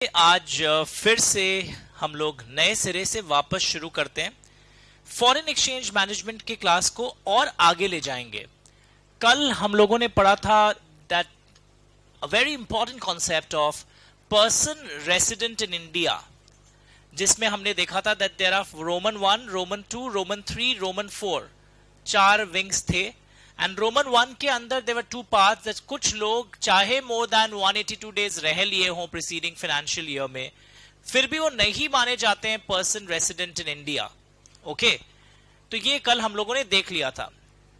आज फिर से हम लोग नए सिरे से वापस शुरू करते हैं। फॉरेन एक्सचेंज मैनेजमेंट की क्लास को और आगे ले जाएंगे। कल हम लोगों ने पढ़ा था that a very important concept of person resident in India, जिसमें हमने देखा था that there are Roman 1, Roman 2, Roman 3, Roman 4, 4 wings थे। एंड रोमन 1 के अंदर देवर 2 पार्ट्स। कुछ लोग चाहे मोर देन 182 डेज रह लिए हों प्रीसीडिंग फाइनेंशियल ईयर में, फिर भी वो नहीं माने जाते हैं person resident in India. Okay, तो ये कल हम लोगों ने देख लिया था।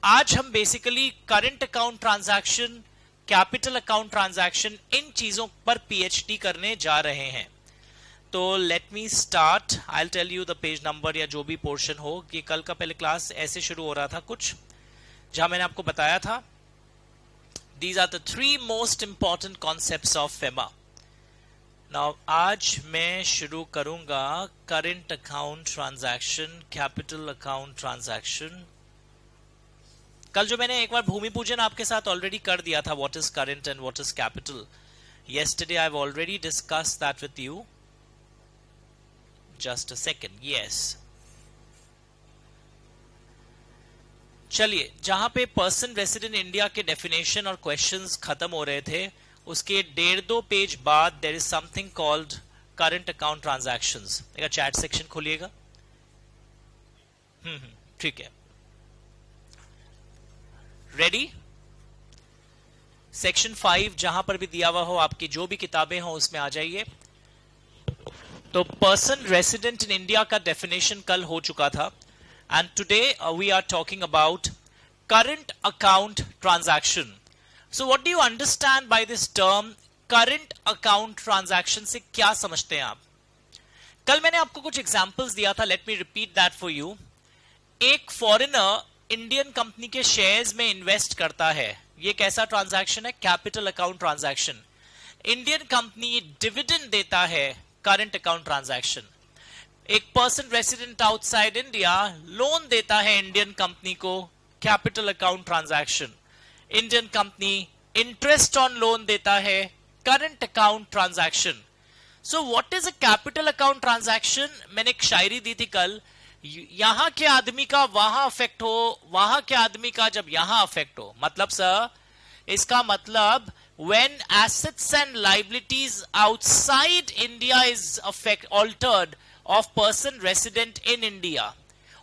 आज हम basically current account transaction, capital account transaction, इन चीजों पर पीएचडी करने जा रहे हैं। तो let me start. I will tell you the page number या जो भी पोर्शन हो। ये कल का पहले क्लास ऐसे शुरू हो रहा था कुछ, जहां मैंने आपको बताया था these are the 3 most important concepts of FEMA. Now आज मैं शुरू करूंगा current account transaction, capital account transaction. कल जो मैंने एक बार भूमि पूजन आपके साथ ऑलरेडी कर दिया था, what is current and what is capital. yesterday I've already discussed that with you. Just a second. Yes. चलिए, जहां पे पर्सन रेसिडेंट इंडिया के डेफिनेशन और क्वेश्चंस खत्म हो रहे थे, उसके 1.5-2 पेज बाद there is something called current account transactions. एक चैट सेक्शन खोलिएगा। ठीक है, रेडी। सेक्शन 5 जहां पर भी दिया हुआ हो, आपकी जो भी किताबें हो उसमें आ जाइए। तो पर्सन रेसिडेंट इन इंडिया का डेफिनेशन कल हो चुका था, and today we are talking about current account transaction. So what do you understand by this term current account transaction? से क्या समझते हैं आप? कल मैंने आपको कुछ एग्जांपल्स दिया था, let me repeat that for you. एक फॉरेनर इंडियन कंपनी के शेयर्स में इन्वेस्ट करता है, ये कैसा ट्रांजैक्शन है? Capital account transaction. Indian company dividend देता है, करंट अकाउंट ट्रांजैक्शन। एक person resident outside India loan देता है इंडियन कंपनी को, capital account transaction. Indian company interest on loan देता है, current account transaction. So what is a capital account transaction? मैंने एक शायरी दी थी कल, यहां के आदमी का वहां अफेक्ट हो, वहां के आदमी का जब यहां अफेक्ट हो। मतलब सर, इसका मतलब when assets and liabilities outside India is altered of person resident in India,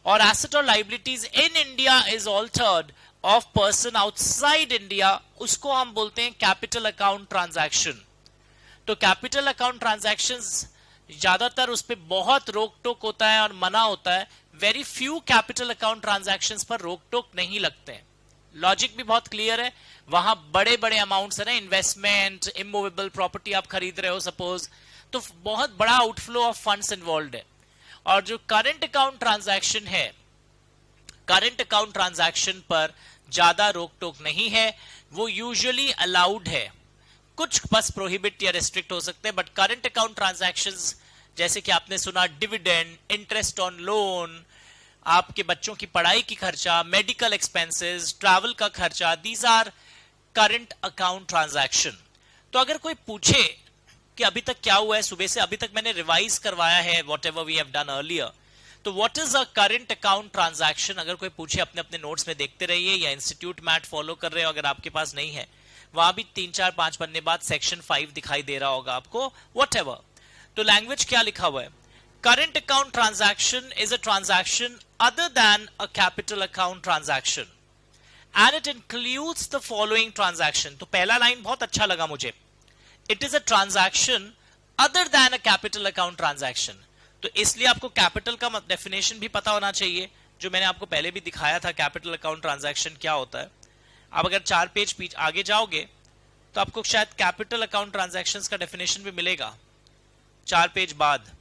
or asset or liabilities in India is altered of person outside India, उसको हम बोलते हैं कैपिटल अकाउंट ट्रांजैक्शन। तो कैपिटल अकाउंट ट्रांजैक्शंस ज्यादातर उस पर बहुत रोक टोक होता है और मना होता है। Very few capital account transactions पर रोक टोक नहीं लगते हैं। लॉजिक भी बहुत क्लियर है, वहां बड़े बड़े अमाउंट्स है ना, इन्वेस्टमेंट, इमूवेबल प्रॉपर्टी आप खरीद रहे हो सपोज, तो बहुत बड़ा आउटफ्लो ऑफ फंड्स इन्वॉल्व है। और जो करंट अकाउंट ट्रांजैक्शन है, करंट अकाउंट ट्रांजैक्शन पर ज्यादा रोक टोक नहीं है, वो यूजुअली अलाउड है। कुछ बस प्रोहिबिट या रेस्ट्रिक्ट हो सकते हैं, बट करंट अकाउंट ट्रांजैक्शंस जैसे कि आपने सुना डिविडेंड, इंटरेस्ट ऑन लोन, आपके बच्चों की पढ़ाई की खर्चा, मेडिकल एक्सपेंसेस, ट्रैवल का खर्चा, these are current account transaction. तो अगर कोई पूछे कि अभी तक क्या हुआ है सुबह से, अभी तक मैंने रिवाइज करवाया है whatever we have done earlier, तो what is a current account transaction? अगर कोई पूछे, अपने अपने नोट्स में देखते रहिए या इंस्टीट्यूट मैट फॉलो कर रहे हो अगर आपके पास नहीं है, वहां भी 3-4-5 पन्ने बाद सेक्शन 5 दिखाई दे रहा होगा आपको, व्हाट एवर। तो लैंग्वेज क्या लिखा हुआ है? Current account transaction is a transaction other than a capital account transaction and it includes the following transaction. तो पहला लाइन बहुत अच्छा लगा मुझे, it is a transaction other than a capital account transaction। तो इसलिए आपको कैपिटल का डेफिनेशन भी पता होना चाहिए, जो मैंने आपको पहले भी दिखाया था कैपिटल अकाउंट ट्रांजैक्शन क्या होता है। अब अगर 4 पेज आगे जाओगे तो आपको शायद कैपिटल अकाउंट ट्रांजैक्शंस का डेफिनेशन भी मिलेगा 4 पेज बाद।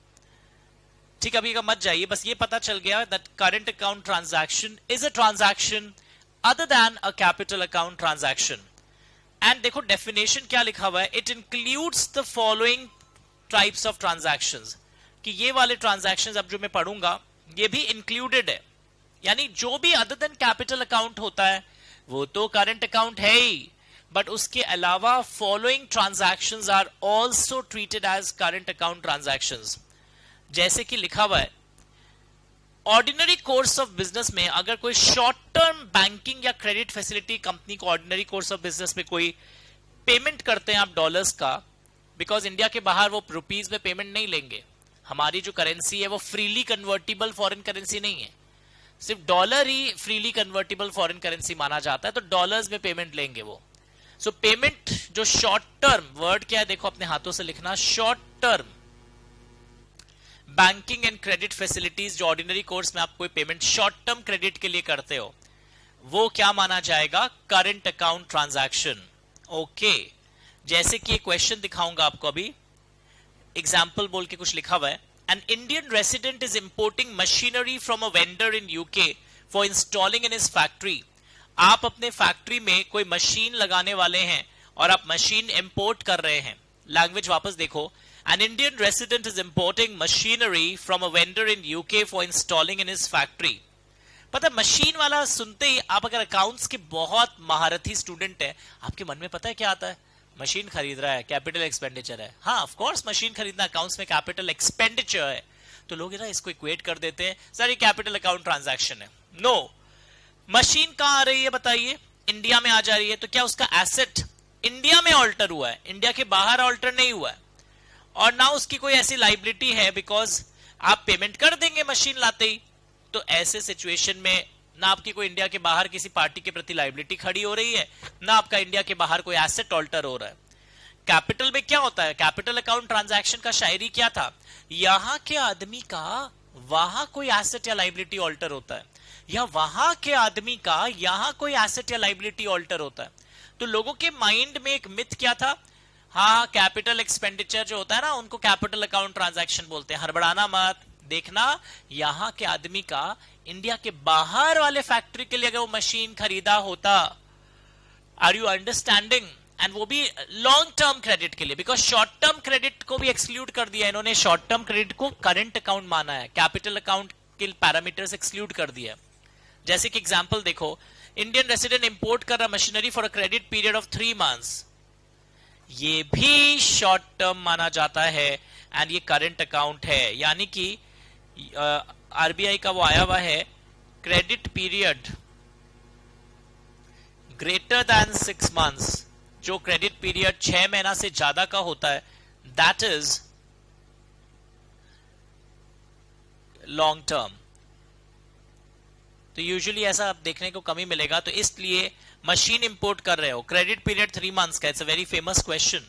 ठीक, अभी का मत जाइए, बस ये पता चल गया that current account transaction is a transaction other than a capital account transaction. And देखो डेफिनेशन क्या लिखा हुआ है, it includes the following types of transactions, कि ये वाले ट्रांजैक्शंस अब जो मैं पढ़ूंगा ये भी इंक्लूडेड है। यानी जो भी अदर देन कैपिटल अकाउंट होता है वो तो करंट अकाउंट है ही, बट उसके अलावा following transactions are also treated as current account transactions. जैसे कि लिखा हुआ है, ऑर्डिनरी कोर्स ऑफ बिजनेस में अगर कोई शॉर्ट टर्म बैंकिंग या क्रेडिट फैसिलिटी कंपनी को ऑर्डिनरी कोर्स ऑफ बिजनेस में कोई पेमेंट करते हैं आप डॉलर्स का, बिकॉज इंडिया के बाहर वो रुपीज में पेमेंट नहीं लेंगे, हमारी जो करेंसी है वो फ्रीली कन्वर्टिबल फॉरेन करेंसी नहीं है, सिर्फ डॉलर ही फ्रीली कन्वर्टिबल फॉरेन करेंसी माना जाता है, तो डॉलर्स में पेमेंट लेंगे वो। सो पेमेंट जो शॉर्ट टर्म, वर्ड क्या है देखो अपने हाथों से लिखना, short term banking and credit facilities, जो ऑर्डिनरी कोर्स में आप कोई पेमेंट शॉर्ट टर्म क्रेडिट के लिए करते हो, वो क्या माना जाएगा, करंट अकाउंट ट्रांजैक्शन। ओके, जैसे कि एक क्वेश्चन दिखाऊंगा आपको अभी, एग्जाम्पल बोल के कुछ लिखा हुआ है, an Indian resident is importing machinery from a vendor in UK for installing in his factory. आप अपने फैक्ट्री में कोई मशीन लगाने वाले हैं और आप मशीन इंपोर्ट कर रहे हैं। लैंग्वेज वापस देखो, an Indian resident is importing machinery from a vendor in UK for installing in his factory. पता है, मशीन वाला सुनते ही आप अगर अकाउंट्स के बहुत महारथी स्टूडेंट है, आपके मन में पता है क्या आता है, मशीन खरीद रहा है, कैपिटल एक्सपेंडिचर है। हाँ, ऑफ कोर्स मशीन खरीदना अकाउंट्स में कैपिटल एक्सपेंडिचर है, तो लोग ना इसको इक्वेट कर देते हैं, सर ये कैपिटल अकाउंट ट्रांजैक्शन है। नो, मशीन कहां आ रही है बताइए, इंडिया में आ जा रही है, तो क्या उसका एसेट इंडिया में ऑल्टर हुआ है, इंडिया के बाहर ऑल्टर नहीं हुआ है, और ना उसकी कोई ऐसी लाइबिलिटी है, बिकॉज आप पेमेंट कर देंगे मशीन लाते ही, तो ऐसे सिचुएशन में ना आपकी कोई इंडिया के बाहर किसी पार्टी के प्रति लाइबिलिटी खड़ी हो रही है, ना आपका इंडिया के बाहर कोई एसेट ऑल्टर हो रहा है। कैपिटल में क्या होता है, कैपिटल अकाउंट ट्रांजैक्शन का शायरी क्या था, यहां के आदमी का वहां कोई एसेट या लाइबिलिटी ऑल्टर होता है, या वहां के आदमी का यहां कोई एसेट या लाइबिलिटी ऑल्टर होता है। तो लोगों के माइंड में एक मिथ क्या था, हाँ कैपिटल एक्सपेंडिचर जो होता है ना, उनको कैपिटल अकाउंट ट्रांजैक्शन बोलते हैं। हड़बड़ाना मत, देखना यहां के आदमी का इंडिया के बाहर वाले फैक्ट्री के लिए अगर वो मशीन खरीदा होता, आर यू अंडरस्टैंडिंग, एंड वो भी लॉन्ग टर्म क्रेडिट के लिए, बिकॉज शॉर्ट टर्म क्रेडिट को भी एक्सक्लूड कर दिया इन्होंने, शॉर्ट टर्म क्रेडिट को करंट अकाउंट माना है, कैपिटल अकाउंट के पैरामीटर्स एक्सक्लूड कर दिया। जैसे कि एग्जांपल देखो, इंडियन रेसिडेंट इंपोर्ट कर रहा machinery for a credit period of 3 months, ये भी शॉर्ट टर्म माना जाता है एंड ये करंट अकाउंट है। यानी कि आरबीआई का वो आया हुआ है, credit period greater than 6 months, जो क्रेडिट पीरियड 6 महीना से ज्यादा का होता है, दैट इज लॉन्ग टर्म। तो यूजुअली ऐसा देखने को कमी मिलेगा, तो इसलिए मशीन इंपोर्ट कर रहे हो, क्रेडिट पीरियड 3 months का, it's a very famous question,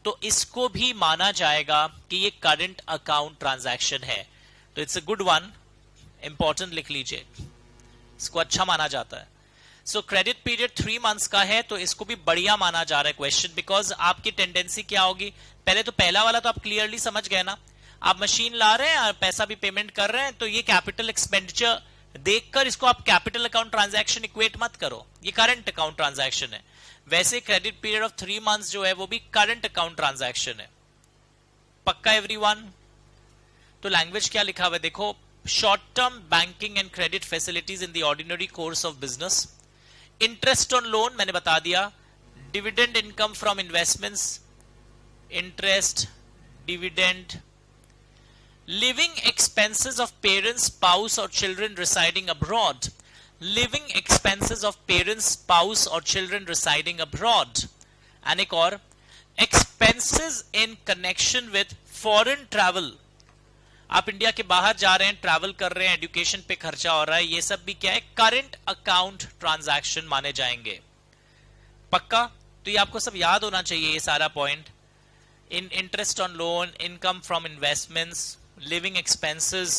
तो इसको भी माना जाएगा कि ये करंट अकाउंट ट्रांजैक्शन है। तो it's a good one, important लिख लीजिए, इसको अच्छा माना जाता है। सो क्रेडिट पीरियड 3 months का है, तो इसको भी बढ़िया माना जा रहा है क्वेश्चन, बिकॉज आपकी टेंडेंसी क्या होगी, पहले तो पहला वाला तो आप क्लियरली समझ गए ना, आप मशीन ला रहे हैं और पैसा भी पेमेंट कर रहे हैं, तो ये कैपिटल एक्सपेंडिचर देखकर इसको आप कैपिटल अकाउंट ट्रांजैक्शन इक्वेट मत करो, ये करंट अकाउंट ट्रांजैक्शन है। वैसे क्रेडिट पीरियड ऑफ 3 months जो है वो भी करंट अकाउंट ट्रांजैक्शन है। पक्का एवरीवन? तो लैंग्वेज क्या लिखा हुआ है देखो, short term banking and credit facilities in the ordinary course of business, interest on loan मैंने बता दिया, dividend income from investments, interest, dividend, living expenses of parents, spouse or children residing abroad, living expenses of parents, spouse or children residing abroad, and एक और, expenses in connection with foreign travel, आप India के बाहर जा रहे हैं, travel कर रहे हैं, एजुकेशन पे खर्चा हो रहा है, ये सब भी क्या है, करंट अकाउंट ट्रांजैक्शन माने जाएंगे। पक्का? तो ये आपको सब याद होना चाहिए, ये सारा point, in interest on loan, income from investments, living expenses,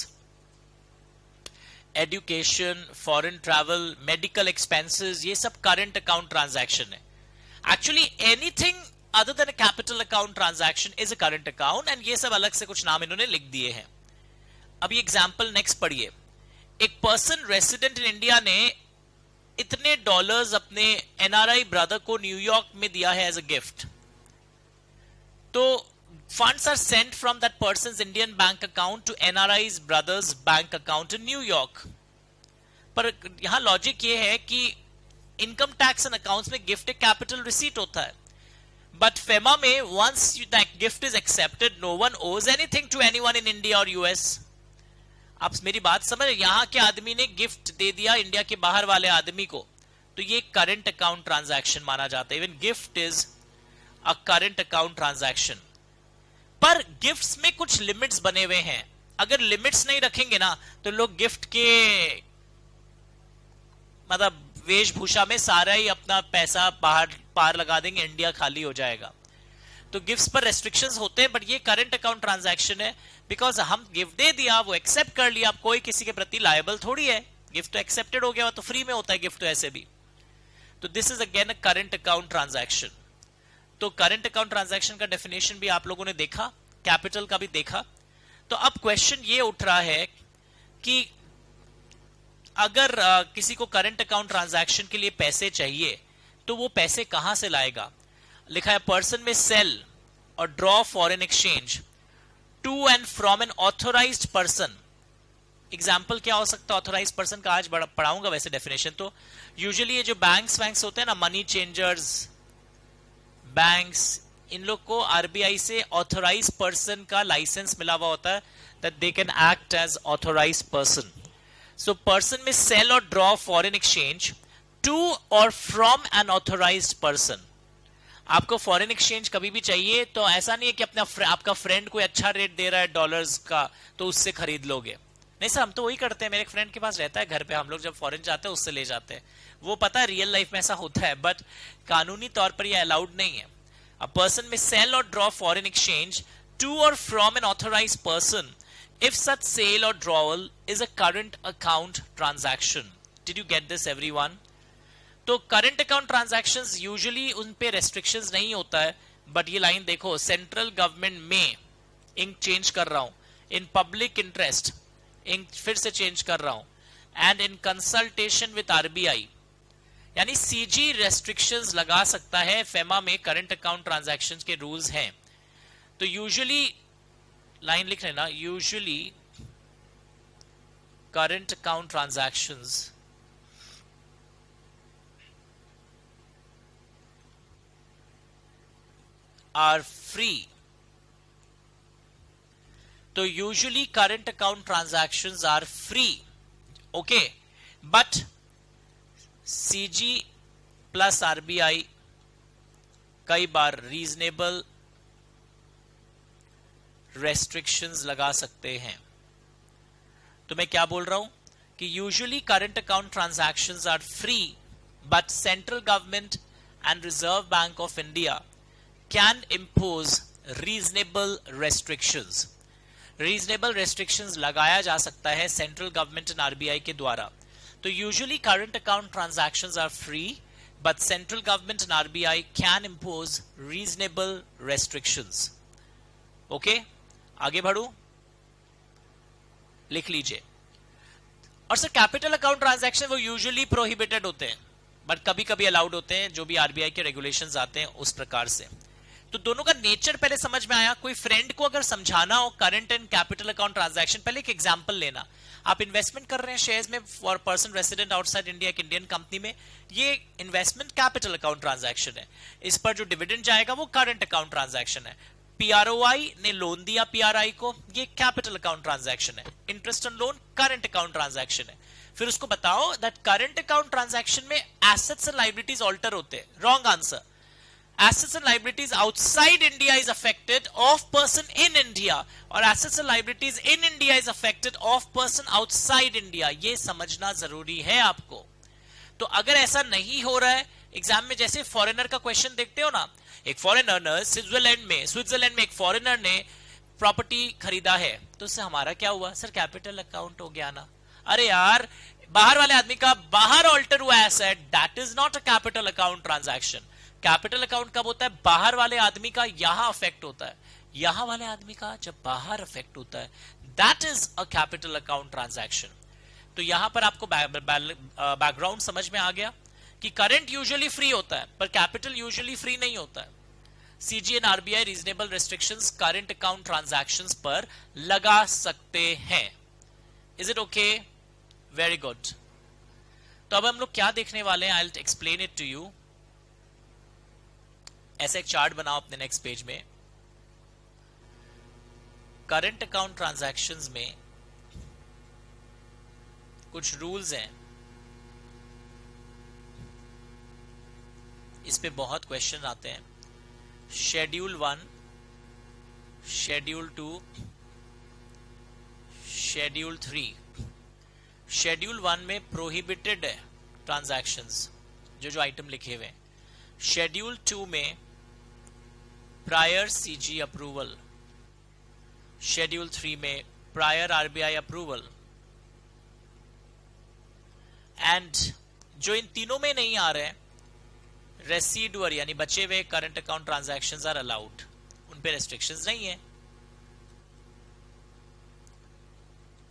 education, foreign travel, medical expenses, ये सब करंट अकाउंट ट्रांजैक्शन है। Actually anything other than a capital account transaction is a current account, and ये सब अलग से कुछ नाम इन्होंने लिख दिए हैं। अब ये एग्जांपल नेक्स्ट पढ़िए, एक पर्सन रेसिडेंट इन इंडिया ने इतने डॉलर्स अपने एनआरआई ब्रदर को न्यूयॉर्क में दिया है एज अ गिफ्ट, तो funds are sent from that person's Indian bank account to NRI's brother's bank account in New York. पर यहां लॉजिक ये है कि इनकम टैक्स एंड अकाउंट्स में गिफ्ट एक कैपिटल रिसीट होता है, बट फेमा में once that gift is accepted no one owes anything to anyone in India और यूएस। आप मेरी बात समझ, यहां के आदमी ने गिफ्ट दे दिया इंडिया के बाहर वाले आदमी को, तो ये करंट अकाउंट ट्रांजैक्शन माना जाता है। Even gift is a current account transaction. पर गिफ्ट्स में कुछ लिमिट्स बने हुए हैं, अगर लिमिट्स नहीं रखेंगे ना तो लोग गिफ्ट के मतलब वेशभूषा में सारा ही अपना पैसा बाहर पार लगा देंगे, इंडिया खाली हो जाएगा। तो गिफ्ट्स पर रेस्ट्रिक्शंस होते हैं, बट ये करंट अकाउंट ट्रांजैक्शन है, बिकॉज हम गिफ्ट दे दिया, वो एक्सेप्ट कर लिया, अब कोई किसी के प्रति लायबल थोड़ी है, गिफ्ट तो एक्सेप्टेड हो गया, तो फ्री में होता है गिफ्ट तो ऐसे भी। तो this is again a current account transaction. तो करंट अकाउंट ट्रांजैक्शन का डेफिनेशन भी आप लोगों ने देखा, कैपिटल का भी देखा। तो अब क्वेश्चन ये उठ रहा है कि अगर किसी को करंट अकाउंट ट्रांजैक्शन के लिए पैसे चाहिए तो वो पैसे कहां से लाएगा। लिखा है पर्सन में सेल और draw foreign exchange to and from an authorised person. Example क्या हो सकता है ऑथोराइज्ड पर्सन का, आज पढ़ाऊंगा वैसे डेफिनेशन। तो यूजुअली ये जो बैंक्स होते हैं ना, मनी चेंजर्स, बैंक्स, इन लोग को आरबीआई से ऑथोराइज्ड पर्सन का लाइसेंस मिला हुआ होता है, that they can act as authorised person. So person में सेल और ड्रॉ फॉरेन एक्सचेंज टू और फ्रॉम एन ऑथोराइज्ड पर्सन। आपको फॉरेन एक्सचेंज कभी भी चाहिए तो ऐसा नहीं है कि आपका फ्रेंड कोई अच्छा रेट दे रहा है डॉलर्स का तो उससे खरीद लोगे। नहीं सर, हम तो वही करते हैं, मेरे एक फ्रेंड के पास रहता है घर पे, हम लोग जब फॉरेन जाते हैं उससे ले जाते हैं। वो पता है रियल लाइफ में ऐसा होता है, बट कानूनी तौर पर ये अलाउड नहीं है। अ पर्सन में सेल और ड्रॉ फॉरेन एक्सचेंज टू और from an authorised person if such sale or drawal is a current account transaction. Did you get this everyone? तो करंट अकाउंट ट्रांजैक्शंस यूजुअली उन पे restrictions नहीं होता है, but ये लाइन देखो, सेंट्रल गवर्नमेंट में इंक चेंज कर रहा हूं, इन पब्लिक इंटरेस्ट इंक फिर से चेंज कर रहा हूं, and in consultation with RBI, यानी सीजी रेस्ट्रिक्शंस लगा सकता है। फेमा में करंट अकाउंट ट्रांजैक्शंस के रूल्स हैं। तो यूजुअली लाइन लिख लेना, usually current account transactions are free. तो usually current account transactions are free, okay, but CG plus RBI कई बार रीजनेबल रेस्ट्रिक्शंस लगा सकते हैं। तो मैं क्या बोल रहा हूं कि usually current account transactions are free, but central government and Reserve Bank of India can impose reasonable restrictions. Reasonable restrictions लगाया जा सकता है सेंट्रल गवर्नमेंट एंड आरबीआई के द्वारा। तो usually current account transactions are free, but central government and RBI can impose reasonable restrictions. Okay, आगे बढ़ू, लिख लीजिए। और सर कैपिटल अकाउंट ट्रांजैक्शन वो यूजुअली प्रोहिबिटेड होते हैं, बट कभी कभी अलाउड होते हैं, जो भी आरबीआई के रेगुलेशंस आते हैं उस प्रकार से। तो दोनों का नेचर पहले समझ में आया। कोई फ्रेंड को अगर समझाना हो current and capital account transaction, पहले एक एग्जांपल लेना। आप इन्वेस्टमेंट कर रहे हैं शेयर्स में for person resident outside India, एक इंडियन कंपनी में, ये इन्वेस्टमेंट कैपिटल अकाउंट ट्रांजैक्शन है। इस पर जो डिविडेंड जाएगा वो करंट अकाउंट ट्रांजैक्शन है। पीआरओआई ने लोन दिया पीआरआई को, ये कैपिटल अकाउंट ट्रांजैक्शन है। Interest on loan current account transaction है। फिर उसको बताओ दैट करंट अकाउंट ट्रांजैक्शन में एसेट्स एंड लायबिलिटीज ऑल्टर होते हैं। Wrong answer. assets and liabilities outside India is affected of person in India, और assets and liabilities in India is affected of person outside India। ये समझना जरूरी है आपको। तो अगर ऐसा नहीं हो रहा है एग्जाम में, जैसे फॉरेनर का क्वेश्चन देखते हो ना, एक फॉरेनर ने स्विट्जरलैंड में एक फॉरेनर ने प्रॉपर्टी खरीदा है, तो उससे हमारा क्या हुआ? सर कैपिटल अकाउंट हो गया ना। अरे यार, बाहर वाले आदमी का बाहर ऑल्टर हुआ asset, that is not a capital account transaction. Capital account कब होता है? बाहर वाले आदमी का यहां अफेक्ट होता है, यहां वाले आदमी का जब बाहर अफेक्ट होता है, that is a capital account transaction. तो यहां पर आपको बैकग्राउंड समझ में आ गया कि करंट यूजुअली फ्री होता है, पर कैपिटल यूजुअली फ्री नहीं होता है। CG and RBI reasonable restrictions current account transactions पर लगा सकते हैं। Is it okay? Very good. तो अब हम लोग क्या देखने वाले हैं, I will explain it to you. ऐसे एक चार्ट बनाओ अपने नेक्स्ट पेज में। करंट अकाउंट ट्रांजैक्शंस में कुछ रूल्स हैं, इस पे बहुत क्वेश्चन आते हैं। Schedule 1, schedule 2, schedule 3। शेड्यूल 1 में प्रोहिबिटेड है ट्रांजैक्शंस, जो आइटम लिखे हुए हैं। शेड्यूल 2 में प्रायर सीजी अप्रूवल, शेड्यूल 3 में प्रायर आरबीआई अप्रूवल। एंड जो इन तीनों में नहीं आ रहे हैं, रेसिडुअर यानी बचे हुए current account transactions are allowed, उन पे रेस्ट्रिक्शंस नहीं है,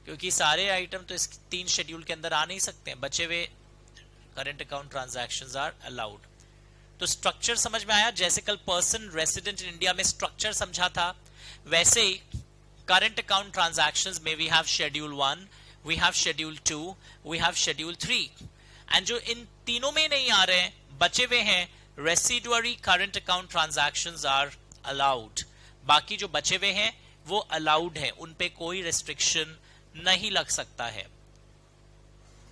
क्योंकि सारे आइटम तो इस 3 शेड्यूल के अंदर आ नहीं सकते हैं। बचे हुए current account transactions are allowed. तो स्ट्रक्चर समझ में आया? जैसे कल पर्सन रेसिडेंट इन इंडिया में स्ट्रक्चर समझा था, वैसे ही करंट अकाउंट ट्रांजैक्शंस में we have schedule 1, we have schedule 2, we have schedule 3। And जो इन तीनों में नहीं आ रहे हैं, बचे हुए हैं, residuary current account transactions are allowed. बाकी जो बचे हुए हैं वो अलाउड है, उन पे कोई रेस्ट्रिक्शन नहीं लग सकता है।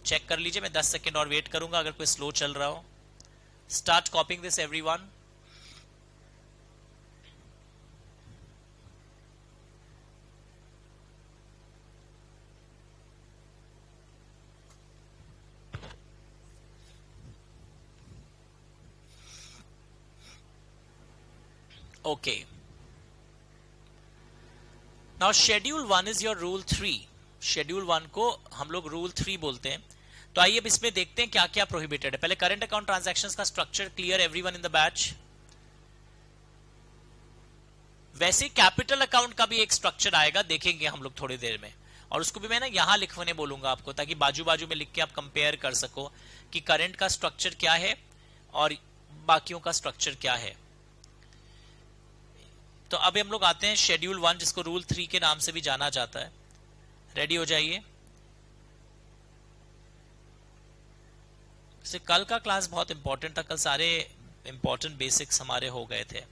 चेक कर लीजिए, मैं 10 सेकेंड और वेट करूंगा अगर कोई स्लो चल रहा हो। Start कॉपिंग this everyone. Okay, now schedule 1 is your rule 3। Schedule 1 को हम लोग रूल 3 बोलते हैं। तो आइए अब इसमें देखते हैं क्या क्या प्रोहिबिटेड है। पहले करंट अकाउंट ट्रांजैक्शंस का structure clear everyone in the batch? वैसे कैपिटल अकाउंट का भी एक स्ट्रक्चर आएगा, देखेंगे हम लोग थोड़ी देर में, और उसको भी मैं ना यहां लिखवाने बोलूंगा आपको, ताकि बाजू बाजू में लिख के आप कंपेयर कर सको कि करंट का स्ट्रक्चर क्या है और बाकियों का स्ट्रक्चर क्या है। तो अभी हम लोग आते हैं शेड्यूल 1, जिसको रूल 3 के नाम से भी जाना जाता है। रेडी हो जाइए। कल का क्लास बहुत इंपॉर्टेंट था, कल सारे इंपॉर्टेंट बेसिक्स हमारे हो गए थे।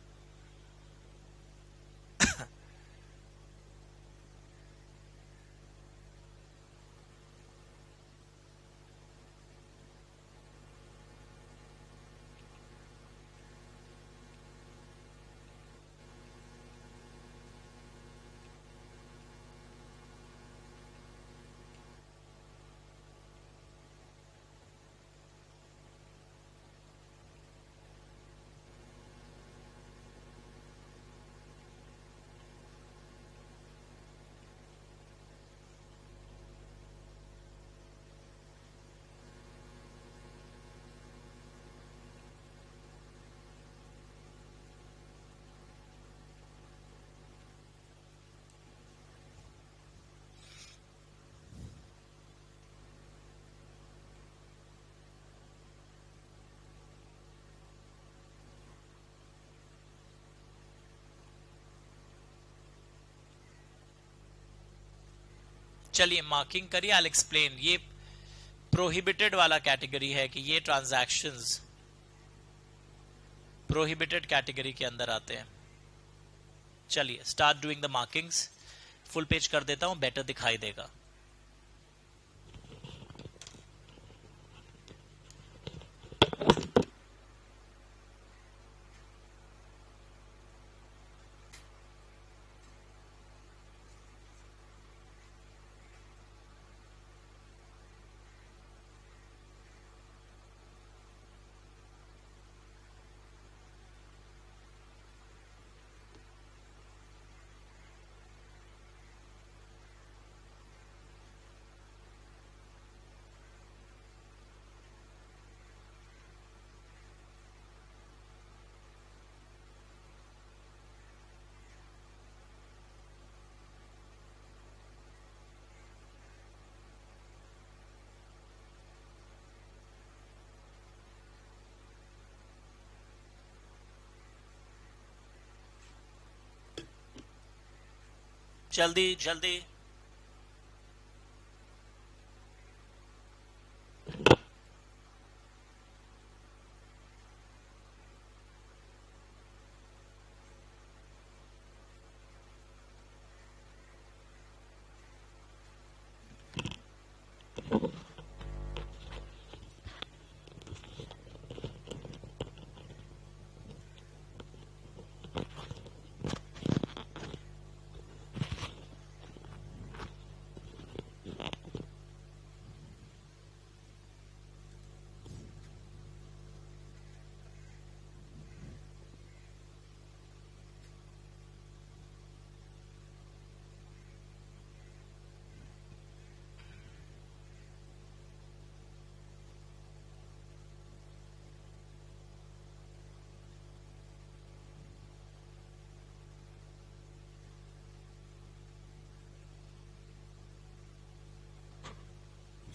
चलिए मार्किंग करिए, आई विल एक्सप्लेन। ये प्रोहिबिटेड वाला कैटेगरी है कि ये ट्रांजैक्शंस प्रोहिबिटेड कैटेगरी के अंदर आते हैं। चलिए start doing the markings. Full page कर देता हूं, बेटर दिखाई देगा। जल्दी जल्दी।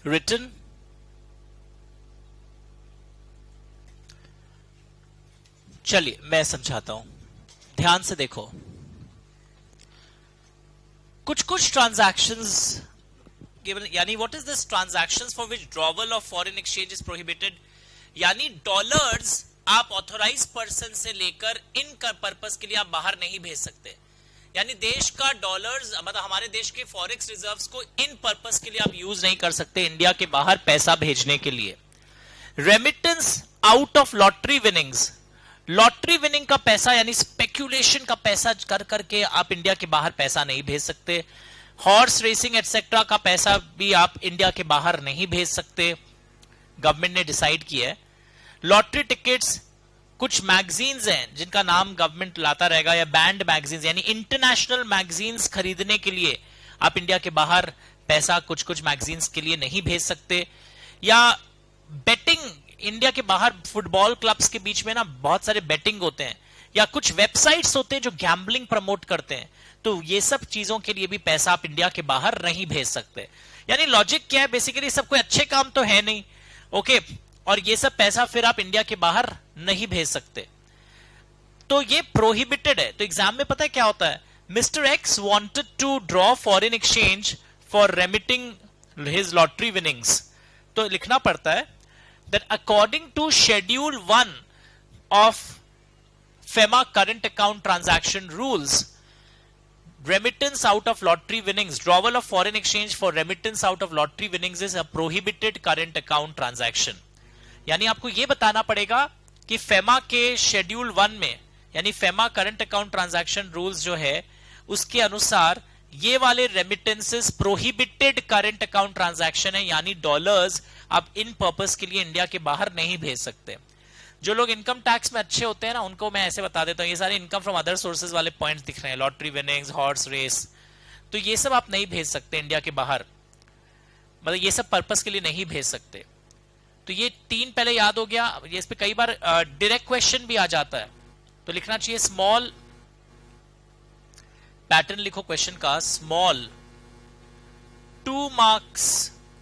written. चलिए मैं समझाता हूं, ध्यान से देखो। कुछ ट्रांजैक्शंस गिवन, यानी what is this transactions for which drawer of foreign exchange is prohibited, यानी डॉलर्स आप ऑथोराइज पर्सन से लेकर इन पर्पस के लिए आप बाहर नहीं भेज सकते। यानी देश का डॉलर्स, मतलब हमारे देश के फॉरेक्स रिजर्व्स को इन पर्पस के लिए आप यूज नहीं कर सकते इंडिया के बाहर पैसा भेजने के लिए। Remittance out of lottery winnings, lottery winning का पैसा यानी स्पेक्यूलेशन का पैसा कर करके आप इंडिया के बाहर पैसा नहीं भेज सकते। हॉर्स रेसिंग एटसेट्रा का पैसा भी आप इंडिया के बाहर नहीं भेज सकते, गवर्नमेंट ने डिसाइड किया है। लॉटरी टिकट्स, कुछ मैगजीन्स हैं जिनका नाम गवर्नमेंट लाता रहेगा, या बैंड मैगजीन्स यानी इंटरनेशनल मैगजीन्स खरीदने के लिए आप इंडिया के बाहर पैसा कुछ मैगजीन्स के लिए नहीं भेज सकते। या बेटिंग, इंडिया के बाहर फुटबॉल क्लब्स के बीच में ना बहुत सारे बेटिंग होते हैं, या कुछ वेबसाइट्स होते हैं जो गैम्बलिंग प्रमोट करते हैं, तो ये सब चीजों के लिए भी पैसा आप इंडिया के बाहर नहीं भेज सकते। यानी लॉजिक क्या है, बेसिकली सब कोई अच्छे काम तो है नहीं, ओके, और ये सब पैसा फिर आप इंडिया के बाहर नहीं भेज सकते, तो ये प्रोहिबिटेड है। तो एग्जाम में पता है क्या होता है, Mister X wanted to draw foreign exchange for remitting his lottery winnings, तो लिखना पड़ता है that according to schedule 1 of FEMA current account transaction rules, remittance out of lottery winnings, drawal of foreign exchange for remittance out of lottery winnings is a prohibited current account transaction। यानी आपको यह बताना पड़ेगा कि FEMA के schedule 1 में, यानी FEMA current account transaction rules जो है उसके अनुसार ये वाले remittances prohibited current account transaction है, यानी डॉलर्स आप इन पर्पस के लिए इंडिया के बाहर नहीं भेज सकते। जो लोग इनकम टैक्स में अच्छे होते हैं ना, उनको मैं ऐसे बता देता हूं, ये सारे इनकम फ्रॉम अदर सोर्सेज वाले पॉइंट्स दिख रहे हैं, लॉटरी विनिंग्स, हॉर्स रेस, तो ये सब आप नहीं भेज सकते इंडिया के बाहर, मतलब ये सब पर्पस के लिए नहीं भेज सकते। तो ये 3 पहले याद हो गया। ये इस पे कई बार डायरेक्ट क्वेश्चन भी आ जाता है, तो लिखना चाहिए स्मॉल, पैटर्न लिखो क्वेश्चन का, स्मॉल 2 मार्क्स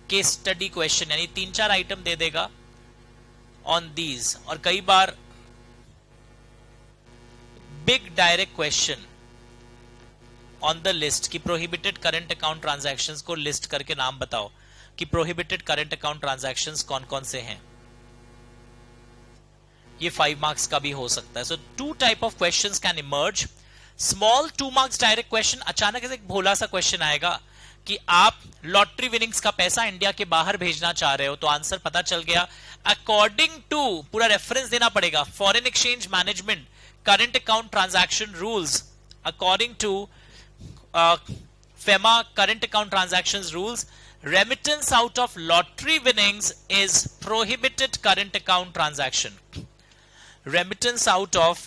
के स्टडी क्वेश्चन, यानी 3-4 आइटम दे देगा ऑन दीज, और कई बार big direct question on the list की प्रोहिबिटेड करंट अकाउंट ट्रांजैक्शंस को लिस्ट करके नाम बताओ कि प्रोहिबिटेड करंट अकाउंट ट्रांजैक्शंस कौन कौन से हैं। ये 5 मार्क्स का भी हो सकता है। सो 2 type of questions can emerge. Small 2 marks direct question, अचानक से एक भोला सा क्वेश्चन आएगा कि आप लॉटरी विनिंग्स का पैसा इंडिया के बाहर भेजना चाह रहे हो, तो आंसर पता चल गया। अकॉर्डिंग टू, पूरा रेफरेंस देना पड़ेगा, foreign exchange management current account transaction rules, according to FEMA current account transactions rules, remittance out of lottery winnings is prohibited current account transaction. Remittance out of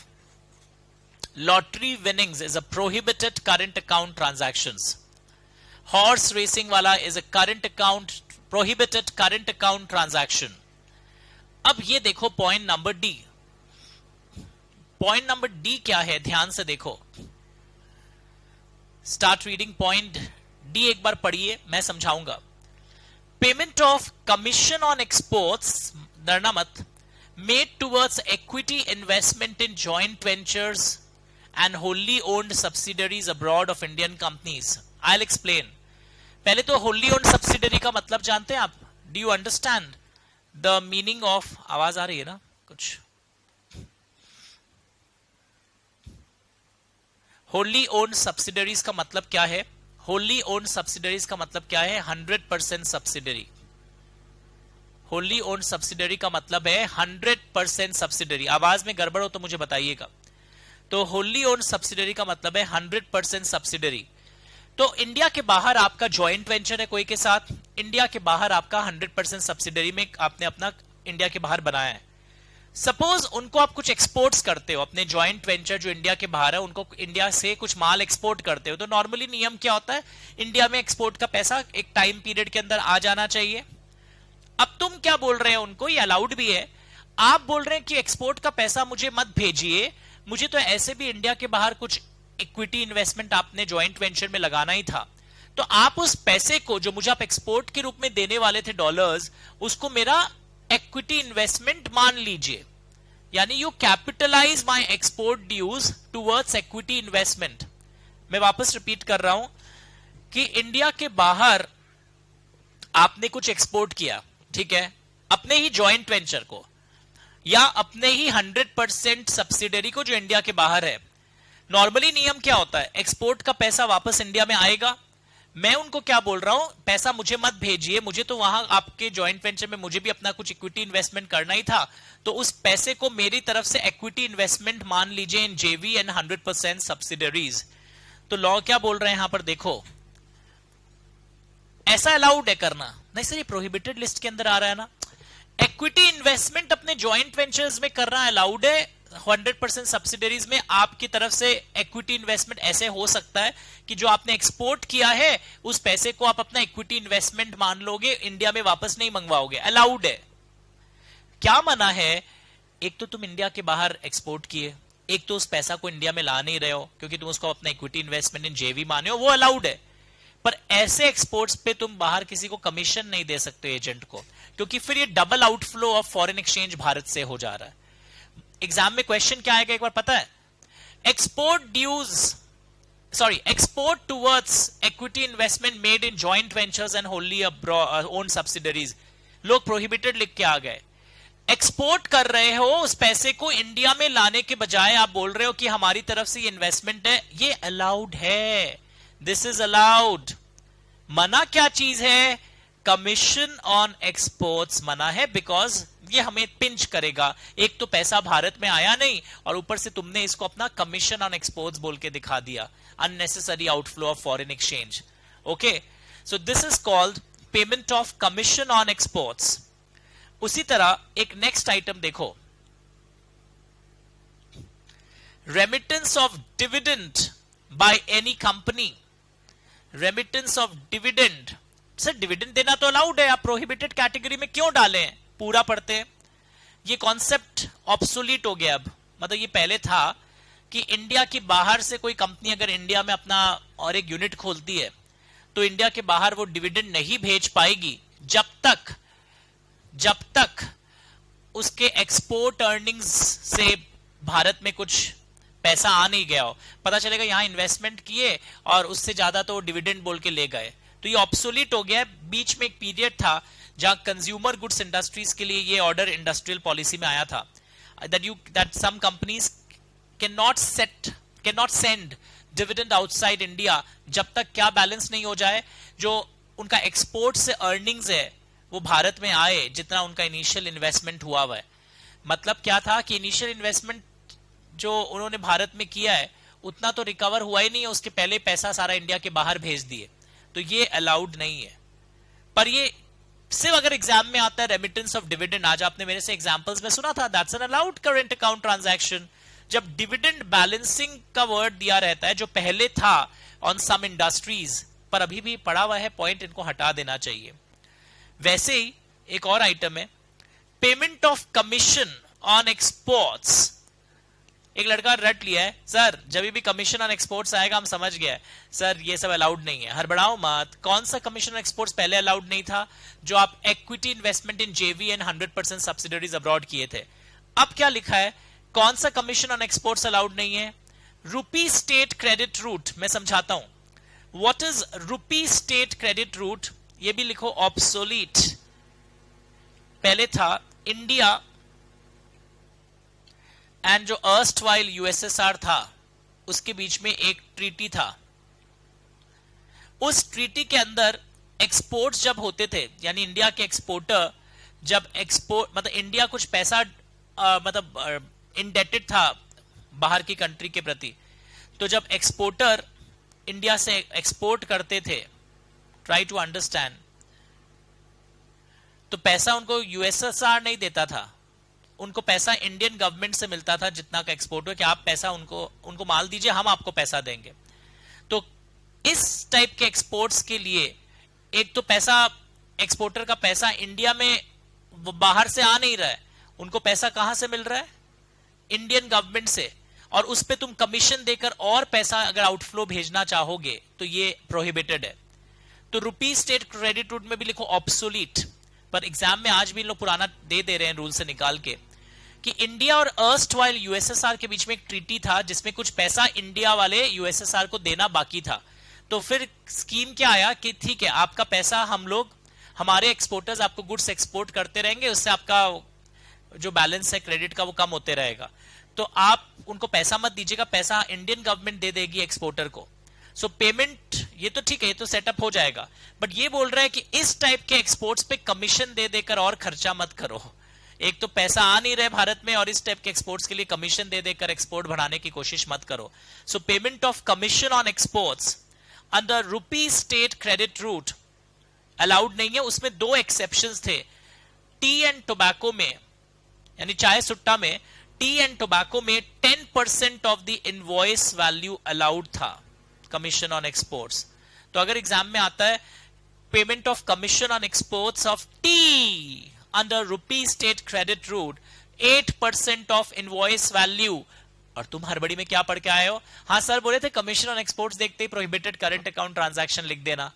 lottery winnings is a prohibited current account transactions. Horse racing wala is a current account, prohibited current account transaction. अब ये देखो point number D. Point number D क्या है, ध्यान से देखो, start reading point D, एक बार पढ़िए, मैं समझाऊंगा। Payment of commission on exports, डरना मत, made towards equity investment in joint ventures and wholly owned subsidiaries abroad of Indian companies. I will explain. पहले तो होली ओन्ड सब्सिडरी का मतलब जानते हैं आप? Do you understand the meaning of, आवाज आ रही है ना कुछ? होली ओन्ड सब्सिडरीज का मतलब क्या है? होली ओन्ड सब्सिडरीज का मतलब क्या है? 100% सब्सिडरी। होली ओन्ड सब्सिडरी का मतलब है 100% सब्सिडरी। आवाज में गड़बड़ हो तो मुझे बताइएगा। तो होली ओन्ड सब्सिडरी का मतलब है 100% सब्सिडरी। तो इंडिया के बाहर आपका जॉइंट वेंचर है कोई के साथ, इंडिया के बाहर आपका 100% सब्सिडरी में आपने अपना इंडिया के बाहर बनाया है। सपोज उनको आप कुछ एक्सपोर्ट्स करते हो, अपने जॉइंट वेंचर जो इंडिया के बाहर है उनको इंडिया से कुछ माल एक्सपोर्ट करते हो, तो नॉर्मली नियम क्या होता है, इंडिया में एक्सपोर्ट का पैसा एक टाइम पीरियड के अंदर आ जाना चाहिए। अब तुम क्या बोल रहे हो उनको, ये अलाउड भी है, आप बोल रहे हैं कि एक्सपोर्ट का पैसा मुझे मत भेजिए, मुझे तो ऐसे भी इंडिया के बाहर कुछ इक्विटी इन्वेस्टमेंट आपने जॉइंट वेंचर में लगाना ही था, तो आप उस पैसे को जो मुझे आप एक्सपोर्ट के रूप में देने वाले थे डॉलर्स, उसको मेरा इक्विटी इन्वेस्टमेंट मान लीजिए, यानी you capitalise my export dues towards equity investment. मैं वापस रिपीट कर रहा हूं कि इंडिया के बाहर आपने कुछ एक्सपोर्ट किया, ठीक है, अपने ही जॉइंट वेंचर को या अपने ही 100% सब्सिडरी को जो इंडिया के बाहर है। नॉर्मली नियम क्या होता है, एक्सपोर्ट का पैसा वापस इंडिया में आएगा। मैं उनको क्या बोल रहा हूं, पैसा मुझे मत भेजिए, मुझे तो वहां आपके जॉइंट वेंचर में मुझे भी अपना कुछ इक्विटी इन्वेस्टमेंट करना ही था, तो उस पैसे को मेरी तरफ से इक्विटी इन्वेस्टमेंट मान लीजिए इन जेवी एंड 100% सब्सिडरीज। तो लॉ क्या बोल रहे हैं यहां पर देखो, ऐसा अलाउड है करना। नहीं सर, ये प्रोहिबिटेड लिस्ट के अंदर आ रहा है ना। इक्विटी इन्वेस्टमेंट अपने जॉइंट वेंचर्स में करना अलाउड है, 100% सब्सिडरीज में आपकी तरफ से इक्विटी इन्वेस्टमेंट ऐसे हो सकता है कि जो आपने एक्सपोर्ट किया है उस पैसे को आप अपना इक्विटी इन्वेस्टमेंट मान लोगे, इंडिया में वापस नहीं मंगवाओगे, अलाउड है। क्या मना है, एक तो तुम इंडिया के बाहर एक्सपोर्ट किए, एक तो उस पैसा को इंडिया में ला नहीं रहे हो क्योंकि तुम उसको अपना इक्विटी इन्वेस्टमेंट इन जेवी माने हो, वो अलाउड है। पर ऐसे एक्सपोर्ट्स पे तुम बाहर किसी को कमीशन नहीं दे सकते एजेंट को, क्योंकि फिर ये double outflow of foreign exchange Bharat से हो जा रहा है। एग्जाम में क्वेश्चन क्या आएगा एक बार पता है, export towards equity investment made in joint ventures and होनली own subsidiaries. लोग प्रोहिबिटेड लिख के आ गए। एक्सपोर्ट कर रहे हो, उस पैसे को इंडिया में लाने के बजाय आप बोल रहे हो कि हमारी तरफ से ये इन्वेस्टमेंट है, ये अलाउड है, दिस इज अलाउड। मना क्या चीज है, कमीशन ऑन एक्सपोर्ट्स मना है, बिकॉज ये हमें पिंच करेगा। एक तो पैसा भारत में आया नहीं और ऊपर से तुमने इसको अपना कमीशन ऑन एक्सपोर्ट्स बोल के दिखा दिया, unnecessary outflow of foreign exchange. Okay, so this is called payment of commission on exports. उसी तरह एक नेक्स्ट आइटम देखो, remittance of dividend by any company. Remittance of dividend, sir dividend देना तो अलाउड है, आप प्रोहिबिटेड कैटेगरी में क्यों डाले हैं, पूरा पढ़ते हैं। ये कॉन्सेप्ट ऑब्सोलीट हो गया अब, मतलब ये पहले था कि इंडिया के बाहर से कोई कंपनी अगर इंडिया में अपना और एक यूनिट खोलती है तो इंडिया के बाहर वो डिविडेंड नहीं भेज पाएगी जब तक उसके एक्सपोर्ट अर्निंग्स से भारत में कुछ पैसा आ नहीं गया हो। पता चलेगा यहां इन्वेस्टमेंट किए और उससे ज्यादा तो डिविडेंड बोल के ले गए, तो ये ऑब्सोलीट हो गया। बीच में एक पीरियड था जहां कंज्यूमर गुड्स इंडस्ट्रीज के लिए ये ऑर्डर इंडस्ट्रियल पॉलिसी में आया था, that some companies cannot send dividend outside India जब तक क्या बैलेंस नहीं हो जाए, जो उनका एक्सपोर्ट से अर्निंग्स है वो भारत में आए जितना उनका इनिशियल इन्वेस्टमेंट हुआ है। मतलब क्या था कि इनिशियल इन्वेस्टमेंट जो उन्होंने भारत में किया है उतना तो रिकवर हुआ ही नहीं है, उसके पहले पैसा सारा इंडिया के बाहर भेज दिए, तो ये अलाउड नहीं है। पर ये सिर्फ अगर एग्जाम में आता है रेमिटेंस ऑफ डिविडेंड, आज आपने मेरे से एग्जांपल्स में सुना था, that's an allowed current account transaction. जब डिविडेंड बैलेंसिंग का वर्ड दिया रहता है जो पहले था ऑन सम इंडस्ट्रीज, पर अभी भी पड़ा हुआ है पॉइंट, इनको हटा देना चाहिए। वैसे ही एक और आइटम है payment of commission on exports. एक लड़का रट लिया है, सर जब भी कमीशन ऑन एक्सपोर्ट्स आएगा हम समझ गया है सर ये सब अलाउड नहीं है, हड़बड़ाओ मत। कौन सा कमीशन ऑन एक्सपोर्ट्स पहले अलाउड नहीं था, जो आप इक्विटी इन्वेस्टमेंट इन जेवी एंड 100% सब्सिडरीज अब्रॉड किए थे। अब क्या लिखा है, कौन सा कमीशन ऑन एक्सपोर्ट्स अलाउड नहीं है, रूपी स्टेट क्रेडिट रूट। मैं समझाता हूं व्हाट इज रूपी स्टेट क्रेडिट रूट, ये भी लिखो ऑब्सोलीट। पहले था इंडिया एंड जो अर्स्टवाइल यूएसएसआर था उसके बीच में एक ट्रीटी था। उस ट्रीटी के अंदर एक्सपोर्ट्स जब होते थे, यानी इंडिया के एक्सपोर्टर जब एक्सपोर्ट मतलब इंडिया कुछ पैसा मतलब इंडेटेड था बाहर की कंट्री के प्रति, तो जब एक्सपोर्टर इंडिया से एक्सपोर्ट करते थे, ट्राई टू अंडरस्टैंड, तो पैसा उनको यूएसएसआर नहीं देता था, उनको पैसा इंडियन गवर्नमेंट से मिलता था जितना का एक्सपोर्ट हो, कि आप पैसा उनको माल दीजिए हम आपको पैसा देंगे। तो इस टाइप के एक्सपोर्ट्स के लिए एक तो पैसा एक्सपोर्टर का पैसा इंडिया में बाहर से आ नहीं रहा है, उनको पैसा कहां से मिल रहा है, इंडियन गवर्नमेंट से, और उस पे तुम कमीशन देकर और पैसा अगर आउटफ्लो भेजना चाहोगे तो ये प्रोहिबिटेड है। तो रुपी स्टेट क्रेडिट रूट में भी लिखो ऑब्सोलीट, पर एग्जाम में आज भी इन लोग पुराना दे रहे हैं रूल से निकाल के, कि इंडिया और अर्स्टवाइल यूएसएसआर के बीच में एक ट्रीटी था जिसमें कुछ पैसा इंडिया वाले यूएसएसआर को देना बाकी था। तो फिर स्कीम क्या आया कि ठीक है, आपका पैसा हम लोग, हमारे एक्सपोर्टर्स आपको गुड्स एक्सपोर्ट करते रहेंगे, उससे आपका जो बैलेंस है क्रेडिट का वो कम होते रहेगा, तो आप उनको पैसा मत दीजिएगा, पैसा इंडियन गवर्नमेंट दे देगी एक्सपोर्टर को। सो पेमेंट ये तो ठीक है, ये तो सेटअप हो जाएगा, बट ये बोल रहा है कि इस टाइप के एक्सपोर्ट्स पे कमीशन दे देकर और खर्चा मत करो। एक तो पैसा आ नहीं रहे भारत में, और इस टाइप के एक्सपोर्ट्स के लिए कमीशन दे देकर एक्सपोर्ट बढ़ाने की कोशिश मत करो। So payment of commission on exports under rupee state credit route allowed नहीं है। उसमें दो एक्सेप्शंस थे। टी एंड टोबैको में, यानी चाय सुट्टा में, टी एंड टोबैको में 10% of the invoice value allowed था कमीशन ऑन एक्सपोर्ट्स। तो अगर एग्जाम में आता है payment of commission on exports of tea under rupee state credit route 8% of invoice value, और तुम हड़बड़ी में क्या पढ़ के आए हो? हाँ सर बोले थे कमीशन ऑन एक्सपोर्ट्स देखते ही प्रोहिबिटेड करंट अकाउंट ट्रांजैक्शन लिख देना।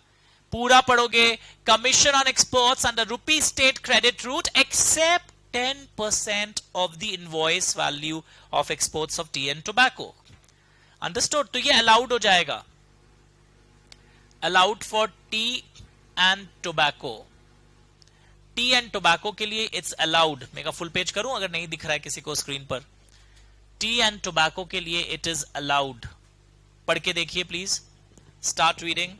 पूरा पढ़ोगे, commission on exports under rupee state credit route except 10% of the invoice value of exports of tea and tobacco. Understood? तो ये allowed हो जाएगा, allowed for tea and tobacco. T and tobacco के लिए इट्स अलाउड। मैं का full page करूं अगर नहीं दिख रहा है किसी को स्क्रीन पर। टी एंड टोबैको के लिए इट इज अलाउड। पढ़ के देखिए प्लीज, स्टार्ट रीडिंग।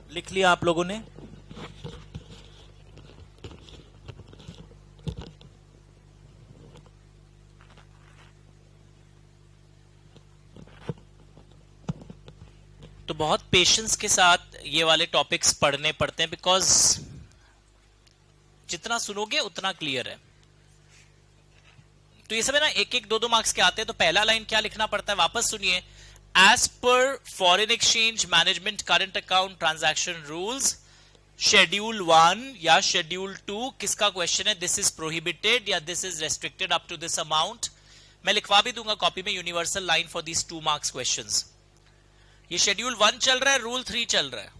लिख लिया आप लोगों ने? तो बहुत पेशेंस के साथ ये वाले टॉपिक्स पढ़ने पड़ते हैं, बिकॉज जितना सुनोगे उतना क्लियर है। तो ये सब है ना, एक एक दो दो मार्क्स के आते हैं। तो पहला लाइन क्या लिखना पड़ता है, वापस सुनिए। एज पर foreign exchange management current account transaction rules schedule 1 या शेड्यूल 2, किसका क्वेश्चन है? दिस इज प्रोहिबिटेड या this is restricted up to this amount. मैं लिखवा भी दूंगा कॉपी में universal line for these 2 marks questions. ये शेड्यूल 1 चल रहा है, रूल 3 चल रहा है।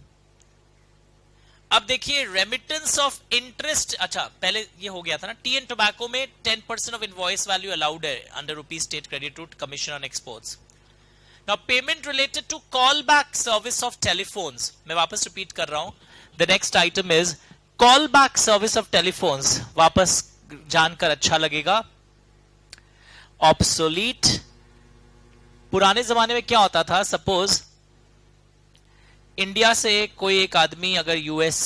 अब देखिए रेमिटेंस ऑफ इंटरेस्ट, अच्छा पहले ये हो गया था ना, टी एंड टोबैको में 10% ऑफ इनवॉइस वैल्यू अलाउड है under rupee state credit route commission on exports. Now payment related to call back service of telephones, मैं वापस रिपीट कर रहा हूं। The next item is call back service of telephones. वापस जानकर अच्छा लगेगा। ऑब्सोलीट, पुराने जमाने में क्या होता था, सपोज इंडिया से कोई एक आदमी अगर यूएस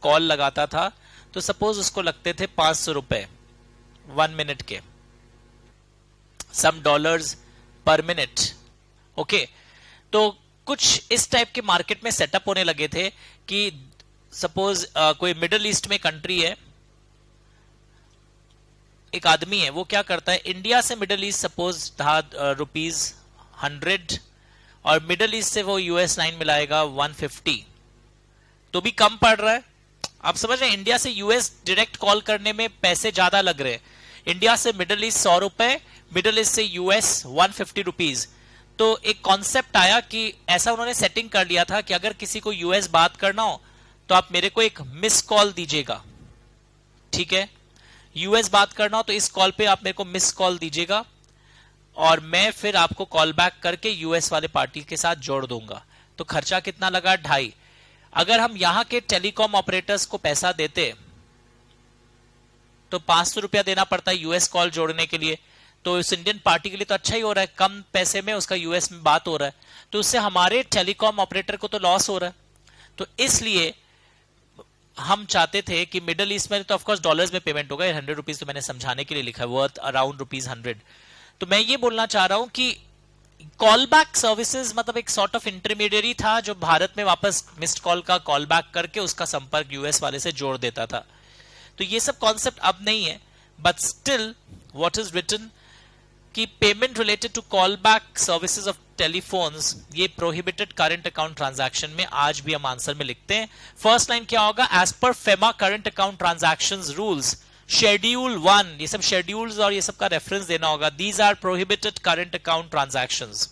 कॉल लगाता था तो सपोज उसको लगते थे 500 रुपए 1 मिनट के, सम डॉलर्स पर मिनट। ओके, तो कुछ इस टाइप के मार्केट में सेटअप होने लगे थे कि सपोज कोई मिडिल ईस्ट में कंट्री है, एक आदमी है, वो क्या करता है, इंडिया से मिडिल ईस्ट सपोज था ₹100, और मिडल ईस्ट से वो यूएस 9 मिलाएगा 150, तो भी कम पड़ रहा है। आप समझ रहे हैं, इंडिया से यूएस डायरेक्ट कॉल करने में पैसे ज्यादा लग रहे हैं। इंडिया से मिडल ईस्ट 100 रुपए, मिडल ईस्ट से यूएस 150 रुपीज। तो एक कॉन्सेप्ट आया कि ऐसा उन्होंने सेटिंग कर लिया था कि अगर किसी को यूएस बात करना हो तो आप मेरे को एक मिस कॉल दीजिएगा, ठीक है। यूएस बात करना हो तो इस कॉल पे आप मेरे को मिस कॉल दीजिएगा और मैं फिर आपको कॉल बैक करके यूएस वाले पार्टी के साथ जोड़ दूंगा। तो खर्चा कितना लगा? 2.5। अगर हम यहां के टेलीकॉम ऑपरेटर्स को पैसा देते तो 500 रुपया देना पड़ता है यूएस कॉल जोड़ने के लिए। तो इस इंडियन पार्टी के लिए तो अच्छा ही हो रहा है, कम पैसे में उसका यूएस में बात हो रहा है, तो उससे हमारे टेलीकॉम ऑपरेटर को तो लॉस हो रहा है। तो इसलिए हम चाहते थे कि मिडल ईस्ट में तो ऑफकोर्स डॉलर्स में पेमेंट होगा, 100 रुपीज तो मैंने समझाने के लिए लिखा है, वर्थ अराउंड ₹100। तो मैं ये बोलना चाह रहा हूं कि कॉल बैक सर्विसेज मतलब एक सॉर्ट ऑफ इंटरमीडियरी था जो भारत में वापस मिस्ड कॉल का कॉल बैक करके उसका संपर्क यूएस वाले से जोड़ देता था। तो ये सब कॉन्सेप्ट अब नहीं है, but still what is written कि payment related to call back services of telephones, ये प्रोहिबिटेड करंट अकाउंट ट्रांजैक्शन में आज भी हम आंसर में लिखते हैं। फर्स्ट लाइन क्या होगा? एज पर FEMA current account transactions rules schedule 1, ये सब शेड्यूल्स और ये सब का रेफरेंस देना होगा। These are prohibited current account transactions.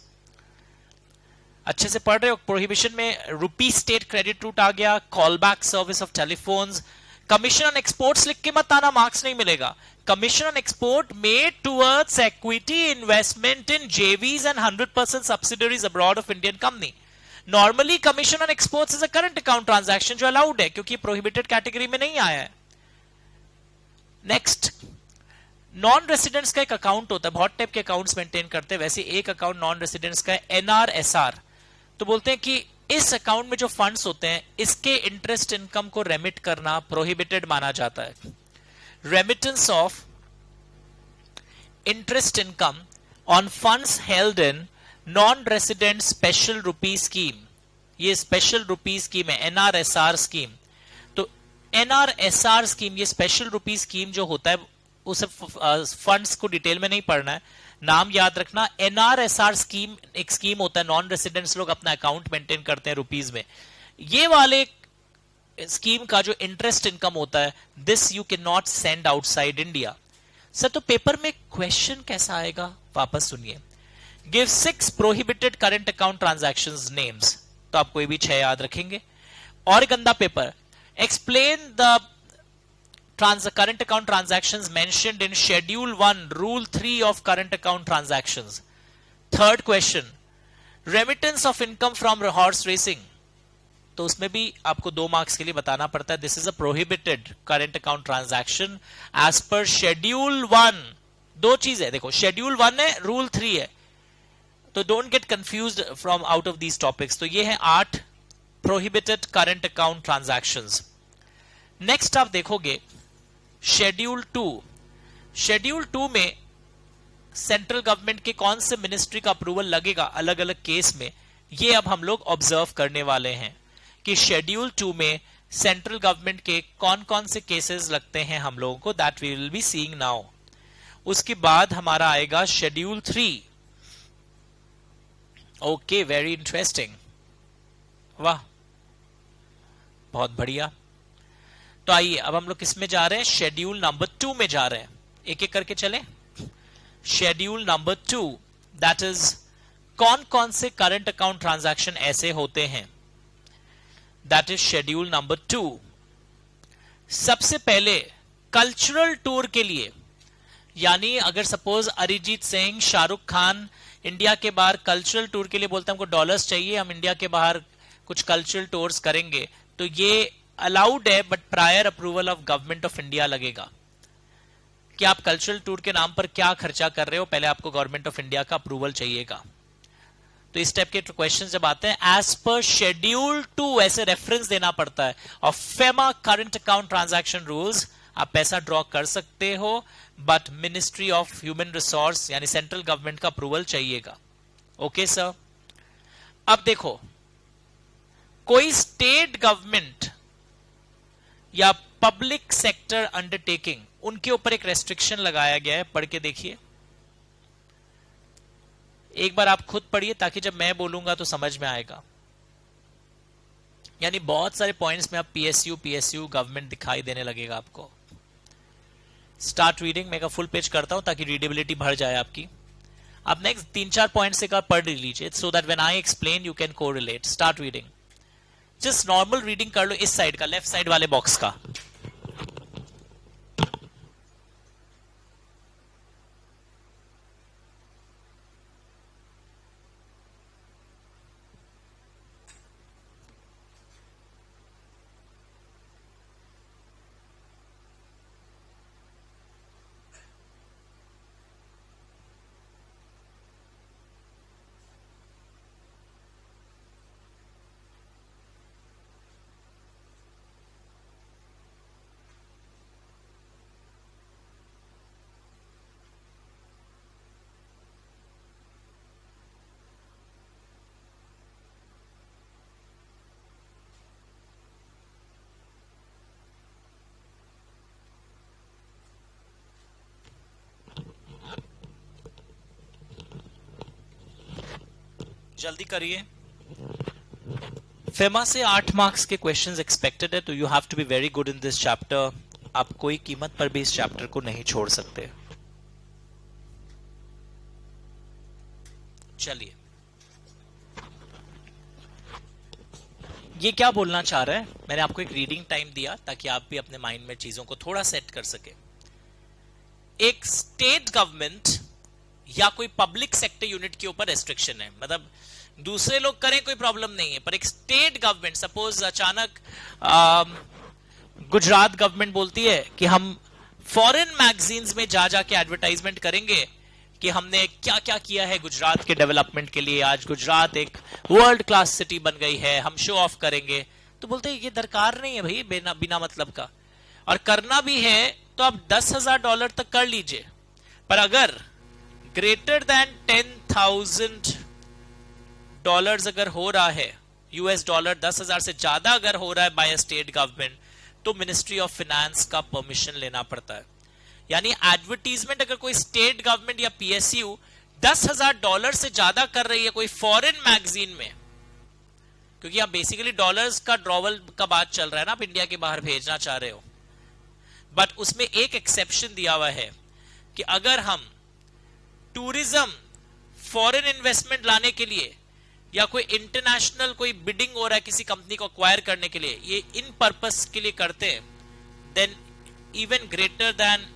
अच्छे से पढ़ रहे हो? प्रोहिबिशन में रुपी स्टेट क्रेडिट रूट आ गया, call back service of telephones. Commission on exports लिख के मत आना, मार्क्स नहीं मिलेगा। Commission on export made towards equity investment in JVs and 100% subsidiaries abroad of Indian company. Normally commission on exports is a current account transaction जो allowed है क्योंकि prohibited category में नहीं आया है। नेक्स्ट, नॉन रेसिडेंट्स का एक अकाउंट होता है, बहुत टाइप के अकाउंट्स मेंटेन करते हैं, वैसे एक अकाउंट नॉन रेसिडेंट्स का है, एनआरएसआर। तो बोलते हैं कि इस अकाउंट में जो फंड्स होते हैं इसके इंटरेस्ट इनकम को रेमिट करना प्रोहिबिटेड माना जाता है। Remittance of interest income on funds held in non resident special rupee scheme, ये स्पेशल रुपी स्कीम है, एनआरएसआर स्कीम। तो एनआरएसआर स्कीम, ये स्पेशल रुपी स्कीम जो होता है उस फंड्स को डिटेल में नहीं पढ़ना है, नाम याद रखना। एनआरएसआर स्कीम एक स्कीम होता है, नॉन रेसिडेंट्स लोग अपना अकाउंट मेंटेन करते हैं रुपीज में। ये वाले स्कीम का जो इंटरेस्ट इनकम होता है, this you can not send outside India. Sir तो पेपर में क्वेश्चन कैसा आएगा? वापस सुनिए। Give 6 prohibited current account transactions names, तो आप कोई भी 6 याद रखेंगे। और गंदा paper, explain the current account transactions mentioned in schedule 1 rule 3 of current account transactions. Third question, remittance of income from horse racing, तो उसमें भी आपको 2 मार्क्स के लिए बताना पड़ता है। This is a prohibited current account transaction as पर शेड्यूल 1। 2 चीज है, देखो शेड्यूल 1 है, रूल 3 है, तो don't get confused from out of these topics. तो ये है 8 prohibited current account transactions. Next आप देखोगे शेड्यूल 2। शेड्यूल 2 में सेंट्रल गवर्नमेंट के कौन से मिनिस्ट्री का अप्रूवल लगेगा अलग अलग केस में, ये अब हम लोग ऑब्जर्व करने वाले हैं कि शेड्यूल 2 में सेंट्रल गवर्नमेंट के कौन कौन से केसेस लगते हैं हम लोगों को, that we will be seeing now. उसके बाद हमारा आएगा शेड्यूल 3। ओके, वेरी इंटरेस्टिंग, वाह बहुत बढ़िया। तो आइए अब हम लोग किस में जा रहे हैं? शेड्यूल नंबर 2 में जा रहे हैं, एक एक करके चलें। शेड्यूल नंबर 2, दैट इज कौन कौन से करंट अकाउंट ट्रांजैक्शन ऐसे होते हैं, दैट इज शेड्यूल नंबर 2। सबसे पहले कल्चरल टूर के लिए, यानी अगर सपोज अरिजीत सिंह, शाहरुख खान इंडिया के बाहर कल्चरल टूर के लिए बोलते हैं हमको डॉलर्स चाहिए, हम इंडिया के बाहर कुछ कल्चरल टूर्स करेंगे, तो ये अलाउड है, but prior approval of government of India लगेगा कि आप कल्चरल टूर के नाम पर क्या खर्चा कर रहे हो, पहले आपको गवर्नमेंट ऑफ इंडिया का अप्रूवल चाहिएगा। तो इस टाइप के क्वेश्चन जब आते हैं एज पर शेड्यूल 2 ऐसे रेफरेंस देना पड़ता है और FEMA current account transaction rules, आप पैसा ड्रॉ कर सकते हो but ministry of human resource यानी सेंट्रल गवर्नमेंट का अप्रूवल चाहिएगा। ओके सर, अब देखो कोई स्टेट गवर्नमेंट या पब्लिक सेक्टर अंडरटेकिंग, उनके ऊपर एक रेस्ट्रिक्शन लगाया गया है, पढ़ के देखिए। एक बार आप खुद पढ़िए ताकि जब मैं बोलूंगा तो समझ में आएगा। यानी बहुत सारे पॉइंट्स में आप पीएसयू गवर्नमेंट दिखाई देने लगेगा आपको। स्टार्ट रीडिंग, मैं का फुल पेज करता हूं ताकि रीडेबिलिटी बढ़ जाए आपकी। आप नेक्स्ट 3-4 पॉइंट्स एक बार पढ़ लीजिए so that when I explain you can correlate. Start reading, just normal reading कर लो इस साइड का, लेफ्ट साइड वाले बॉक्स का। जल्दी करिए। फेमा से 8 मार्क्स के क्वेश्चंस एक्सपेक्टेड है, तो you have to be very good in this chapter. आप कोई कीमत पर भी इस चैप्टर को नहीं छोड़ सकते। चलिए, ये क्या बोलना चाह रहा है, मैंने आपको एक रीडिंग टाइम दिया ताकि आप भी अपने माइंड में चीजों को थोड़ा सेट कर सके। एक स्टेट गवर्नमेंट या कोई पब्लिक सेक्टर यूनिट के ऊपर रेस्ट्रिक्शन है, मतलब दूसरे लोग करें कोई प्रॉब्लम नहीं है, पर एक स्टेट गवर्नमेंट, सपोज अचानक गुजरात गवर्नमेंट बोलती है कि हम फॉरेन मैगजीन्स में जा जाके एडवर्टाइजमेंट करेंगे कि हमने क्या क्या किया है गुजरात के डेवलपमेंट के लिए, आज गुजरात एक वर्ल्ड क्लास सिटी बन गई है, हम शो ऑफ करेंगे। तो बोलते हैं ये दरकार नहीं है भाई, बिना मतलब का, और करना भी है तो आप $10,000 तक कर लीजिए। पर अगर ग्रेटर देन $10,000 अगर हो रहा है, $10,000 10,000 से ज्यादा अगर हो रहा है बाय अ स्टेट गवर्नमेंट, तो मिनिस्ट्री ऑफ फाइनेंस का परमिशन लेना पड़ता है। यानी एडवर्टीजमेंट अगर कोई स्टेट गवर्नमेंट या पीएसयू $10,000 से ज्यादा कर रही है कोई फॉरेन मैगजीन में, क्योंकि आप बेसिकली डॉलर्स का ड्रॉवल का बात चल रहा है ना, आप इंडिया के बाहर भेजना चाह रहे हो, बट उसमें एक एक्सेप्शन दिया हुआ है कि अगर हम टूरिज्म फॉरेन इन्वेस्टमेंट लाने के लिए या कोई इंटरनेशनल कोई बिडिंग हो रहा है किसी कंपनी को अक्वायर करने के लिए, ये इन पर्पस के लिए करते हैं, then even greater than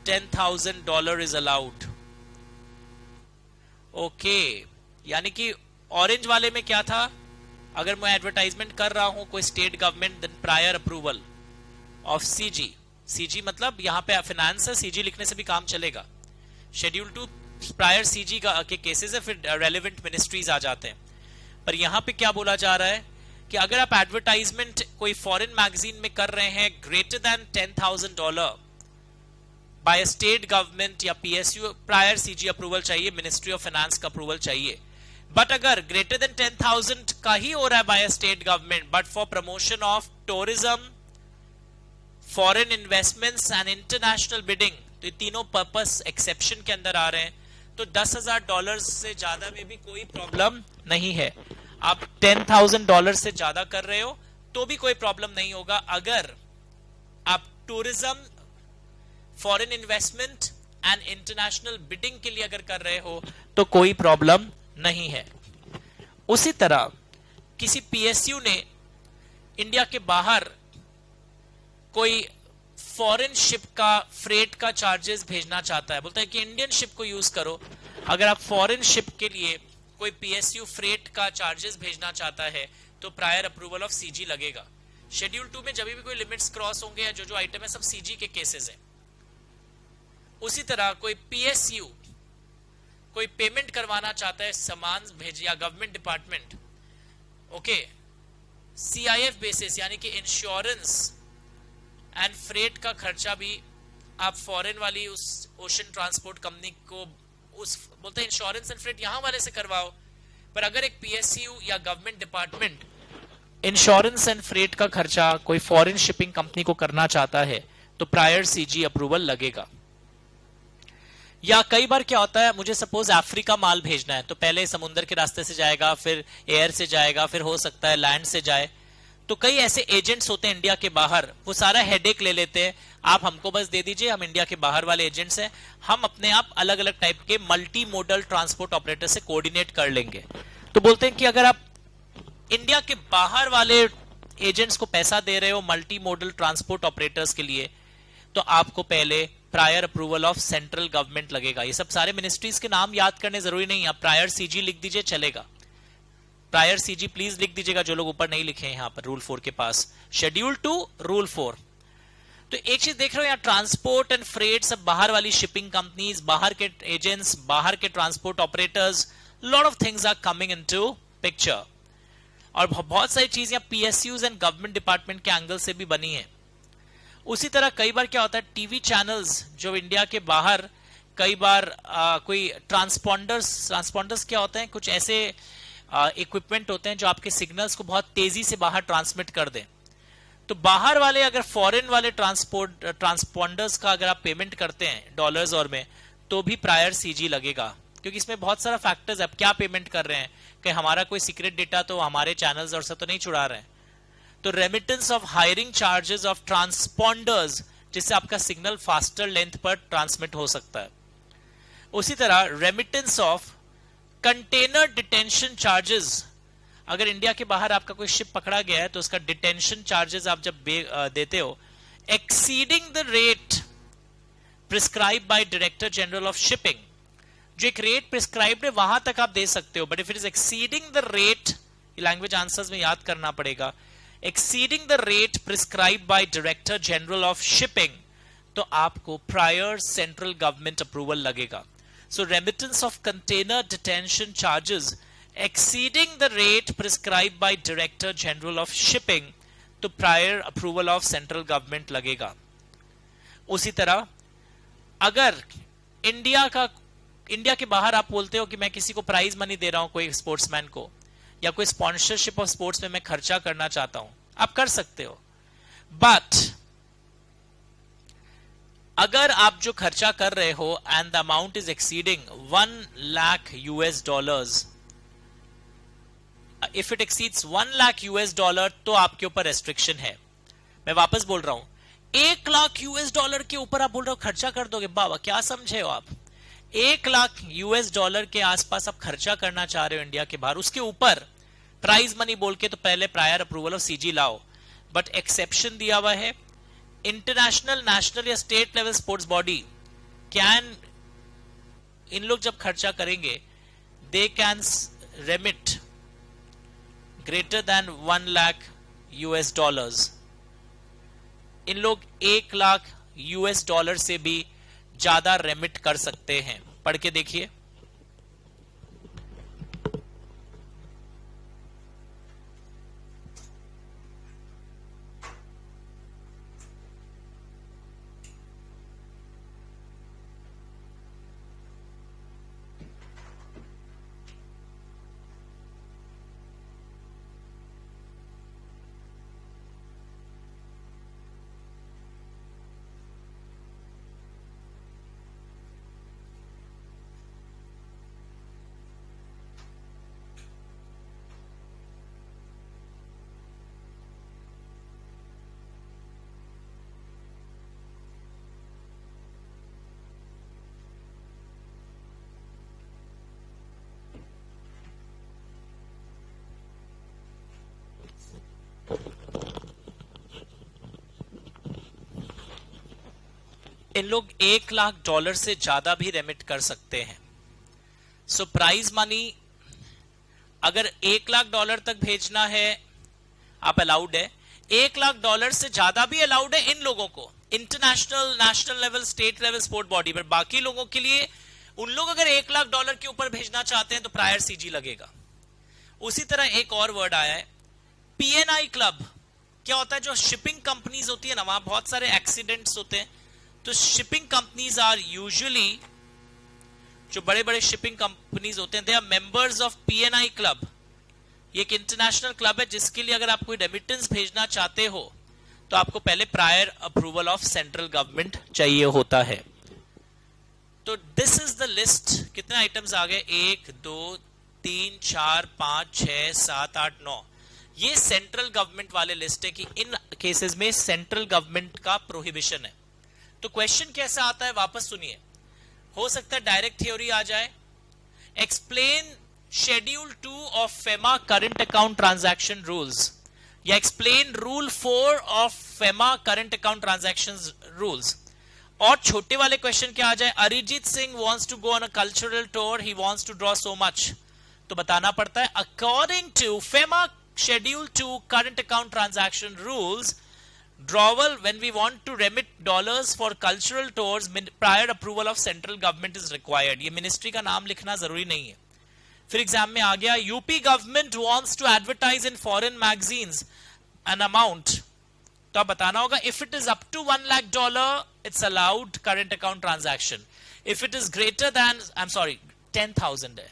$10,000 is allowed. Okay, यानी कि ऑरेंज वाले में क्या था, अगर मैं एडवर्टाइजमेंट कर रहा हूं कोई state government, then prior approval of CG. CG मतलब यहां पे फाइनेंस है, सीजी लिखने से भी काम चलेगा। शेड्यूल 2 प्रायर सीजी के केसेस है, फिर रेलेवेंट मिनिस्ट्रीज आ जाते हैं। पर यहां पे क्या बोला जा रहा है कि अगर आप एडवर्टाइजमेंट कोई फॉरेन मैगजीन में कर रहे हैं greater than $10,000 by state government या पीएसयू, प्रायर सीजी अप्रूवल चाहिए, मिनिस्ट्री ऑफ फाइनेंस का अप्रूवल चाहिए। बट अगर ग्रेटर देन 10,000 का ही हो रहा है by state government, but for promotion of tourism, foreign investments and international bidding, तो ये तीनों पर्पस एक्सेप्शन के अंदर आ रहे हैं, तो $10,000 से ज्यादा में भी कोई प्रॉब्लम नहीं है। आप $10,000 से ज्यादा कर रहे हो तो भी कोई प्रॉब्लम नहीं होगा। अगर आप tourism, foreign investment and international bidding के लिए अगर कर रहे हो तो कोई प्रॉब्लम नहीं है। उसी तरह किसी पीएसयू ने इंडिया के बाहर कोई फॉरेन शिप का फ्रेट का चार्जेस भेजना चाहता है, बोलता है कि इंडियन शिप को यूज करो। अगर आप फॉरेन शिप के लिए कोई पीएसयू फ्रेट का चार्जेस भेजना चाहता है तो प्रायर अप्रूवल ऑफ सीजी लगेगा। शेड्यूल 2 में जब भी कोई लिमिट्स क्रॉस होंगे या जो आइटम है सब सीजी के केसेस हैं। उसी तरह कोई पीएसयू कोई पेमेंट करवाना चाहता है, सामान भेज या government department, okay, CIF basis यानी कि इंश्योरेंस एंड फ्रेट का खर्चा भी आप फॉरेन वाली उस ओशन ट्रांसपोर्ट कंपनी को उस बोलते हैं इंश्योरेंस एंड फ्रेट यहां वाले से करवाओ। पर अगर एक पीएसयू या government department insurance and freight का खर्चा कोई फॉरेन शिपिंग कंपनी को करना चाहता है तो प्रायर सीजी अप्रूवल लगेगा। या कई बार क्या होता है, मुझे सपोज अफ्रीका माल भेजना है, तो पहले समुद्र के रास्ते से जाएगा, फिर एयर से जाएगा, फिर हो सकता है लैंड से जाए। तो कई ऐसे एजेंट्स होते हैं इंडिया के बाहर, वो सारा हेडेक ले लेते हैं। आप हमको बस दे दीजिए, हम इंडिया के बाहर वाले एजेंट्स हैं, हम अपने आप अलग अलग टाइप के मल्टी मोडल ट्रांसपोर्ट ऑपरेटर से कोऑर्डिनेट कर लेंगे। तो बोलते हैं कि अगर आप इंडिया के बाहर वाले एजेंट्स को पैसा दे रहे हो मल्टी मोडल ट्रांसपोर्ट ऑपरेटर्स के लिए, तो आपको पहले prior approval of central government लगेगा। ये सब सारे मिनिस्ट्रीज के नाम याद करने जरूरी नहीं, आप प्रायर सीजी लिख दीजिए चलेगा। प्रायर सीजी प्लीज लिख दीजिएगा, जो लोग ऊपर नहीं लिखे हैं यहां पर रूल 4 के पास, शेड्यूल 2 रूल 4। तो एक चीज देख रहे हो यहाँ, ट्रांसपोर्ट एंड फ्रेट सब बाहर वाली शिपिंग कंपनीज, बाहर के एजेंट्स, बाहर के transport operators, lot of things are coming into picture. और बहुत सारी चीजें पीएसयूज एंड गवर्नमेंट डिपार्टमेंट के एंगल से भी बनी है। उसी तरह कई बार क्या होता है, टीवी चैनल्स जो इंडिया के बाहर कई बार कोई ट्रांसपॉन्डर्स क्या होते हैं, कुछ ऐसे इक्विपमेंट होते हैं जो आपके सिग्नल्स को बहुत तेजी से बाहर ट्रांसमिट कर दें। तो बाहर वाले अगर फॉरेन वाले ट्रांसपॉन्डर्स का अगर आप पेमेंट करते हैं डॉलर्स और में, तो भी प्रायर सीजी लगेगा, क्योंकि इसमें बहुत सारा फैक्टर्स है। अब क्या पेमेंट कर रहे हैं, कि हमारा कोई सीक्रेट डेटा तो हमारे चैनल्स और सब तो नहीं चुरा रहे हैं। तो remittance of hiring charges of transponders, जिससे आपका सिग्नल फास्टर लेंथ पर ट्रांसमिट हो सकता है। उसी तरह remittance of container detention charges, अगर इंडिया के बाहर आपका कोई शिप पकड़ा गया है तो उसका डिटेंशन चार्जेस आप जब देते हो, exceeding the rate prescribe by director general of shipping, जो एक रेट प्रिस्क्राइब्ड है वहां तक आप दे सकते हो, but if it is exceeding the rate, language answers में याद करना पड़ेगा, exceeding the rate prescribe by director general of shipping, तो आपको प्रायर सेंट्रल गवर्नमेंट अप्रूवल लगेगा। So remittance of container detention charges exceeding the rate prescribe by director general of shipping, तो prior approval of central government लगेगा। उसी तरह अगर India के बाहर आप बोलते हो कि मैं किसी को प्राइज मनी दे रहा हूं, कोई स्पोर्ट्समैन को, या कोई स्पॉन्सरशिप ऑफ स्पोर्ट्स में मैं खर्चा करना चाहता हूं, आप कर सकते हो। बट अगर आप जो खर्चा कर रहे हो and the amount is exceeding 1 lakh US dollars, if it exceeds 1 lakh US dollar, तो आपके ऊपर रेस्ट्रिक्शन है। मैं वापस बोल रहा हूं, 1 लाख यूएस डॉलर के ऊपर आप बोल रहे हो खर्चा कर दोगे, बाबा क्या समझे हो आप? 1 लाख यूएस डॉलर के आसपास आप खर्चा करना चाह रहे हो इंडिया के बाहर, उसके ऊपर प्राइज मनी बोल के, तो पहले प्रायर अप्रूवल ऑफ सीजी लाओ। बट एक्सेप्शन दिया हुआ है, इंटरनेशनल, नेशनल या state level sports body can, इन लोग जब खर्चा करेंगे, they can remit greater than 1 lakh US dollars. इन लोग 1 लाख यूएस डॉलर से भी ज्यादा रेमिट कर सकते हैं। पढ़ के देखिए, इन लोग 1 लाख डॉलर से ज्यादा भी रेमिट कर सकते हैं। सो प्राइज मनी अगर 1 लाख डॉलर तक भेजना है आप अलाउड है, 1 लाख डॉलर से ज्यादा भी अलाउड है इन लोगों को, international, national level, state level sport body पर। बाकी लोगों के लिए, उन लोग अगर 1 लाख डॉलर के ऊपर भेजना चाहते हैं तो प्रायर सीजी लगेगा। उसी तरह एक और वर्ड आया है, पीएनआई क्लब। क्या होता है, जो शिपिंग कंपनीज होती है ना, वहां बहुत सारे एक्सीडेंट्स होते हैं, तो शिपिंग कंपनीज आर यूजुअली, जो बड़े बड़े शिपिंग कंपनीज होते हैं, they are members of PNI club. ये एक इंटरनेशनल क्लब है जिसके लिए अगर आप कोई रेमिटेंस भेजना चाहते हो तो आपको पहले prior approval of central government चाहिए होता है। तो दिस इज द लिस्ट. कितने आइटम्स आ गए? 1 2 3 4 5 6 7 8 9. ये सेंट्रल गवर्नमेंट वाले लिस्ट है कि इन केसेस में सेंट्रल गवर्नमेंट का प्रोहिबिशन है. तो क्वेश्चन कैसा आता है, वापस सुनिए. हो सकता है डायरेक्ट थ्योरी आ जाए. Explain schedule 2 of FEMA current account transaction rules, या explain rule 4 of FEMA current account transaction rules. और छोटे वाले क्वेश्चन क्या आ जाए? Arijit Singh wants to go on a cultural tour, he wants to draw so much. तो बताना पड़ता है according to FEMA schedule 2 current account transaction rules, drawal when we want to remit dollars for cultural tours prior approval of central government is required. ये ministry का नाम लिखना जरूरी नहीं है. फिर एग्जाम में आ गया UP government wants to advertise in foreign magazines an amount. तो आप बताना होगा if it is up to $1 lakh it's allowed current account transaction. If it is greater than, I am sorry, 10,000 है.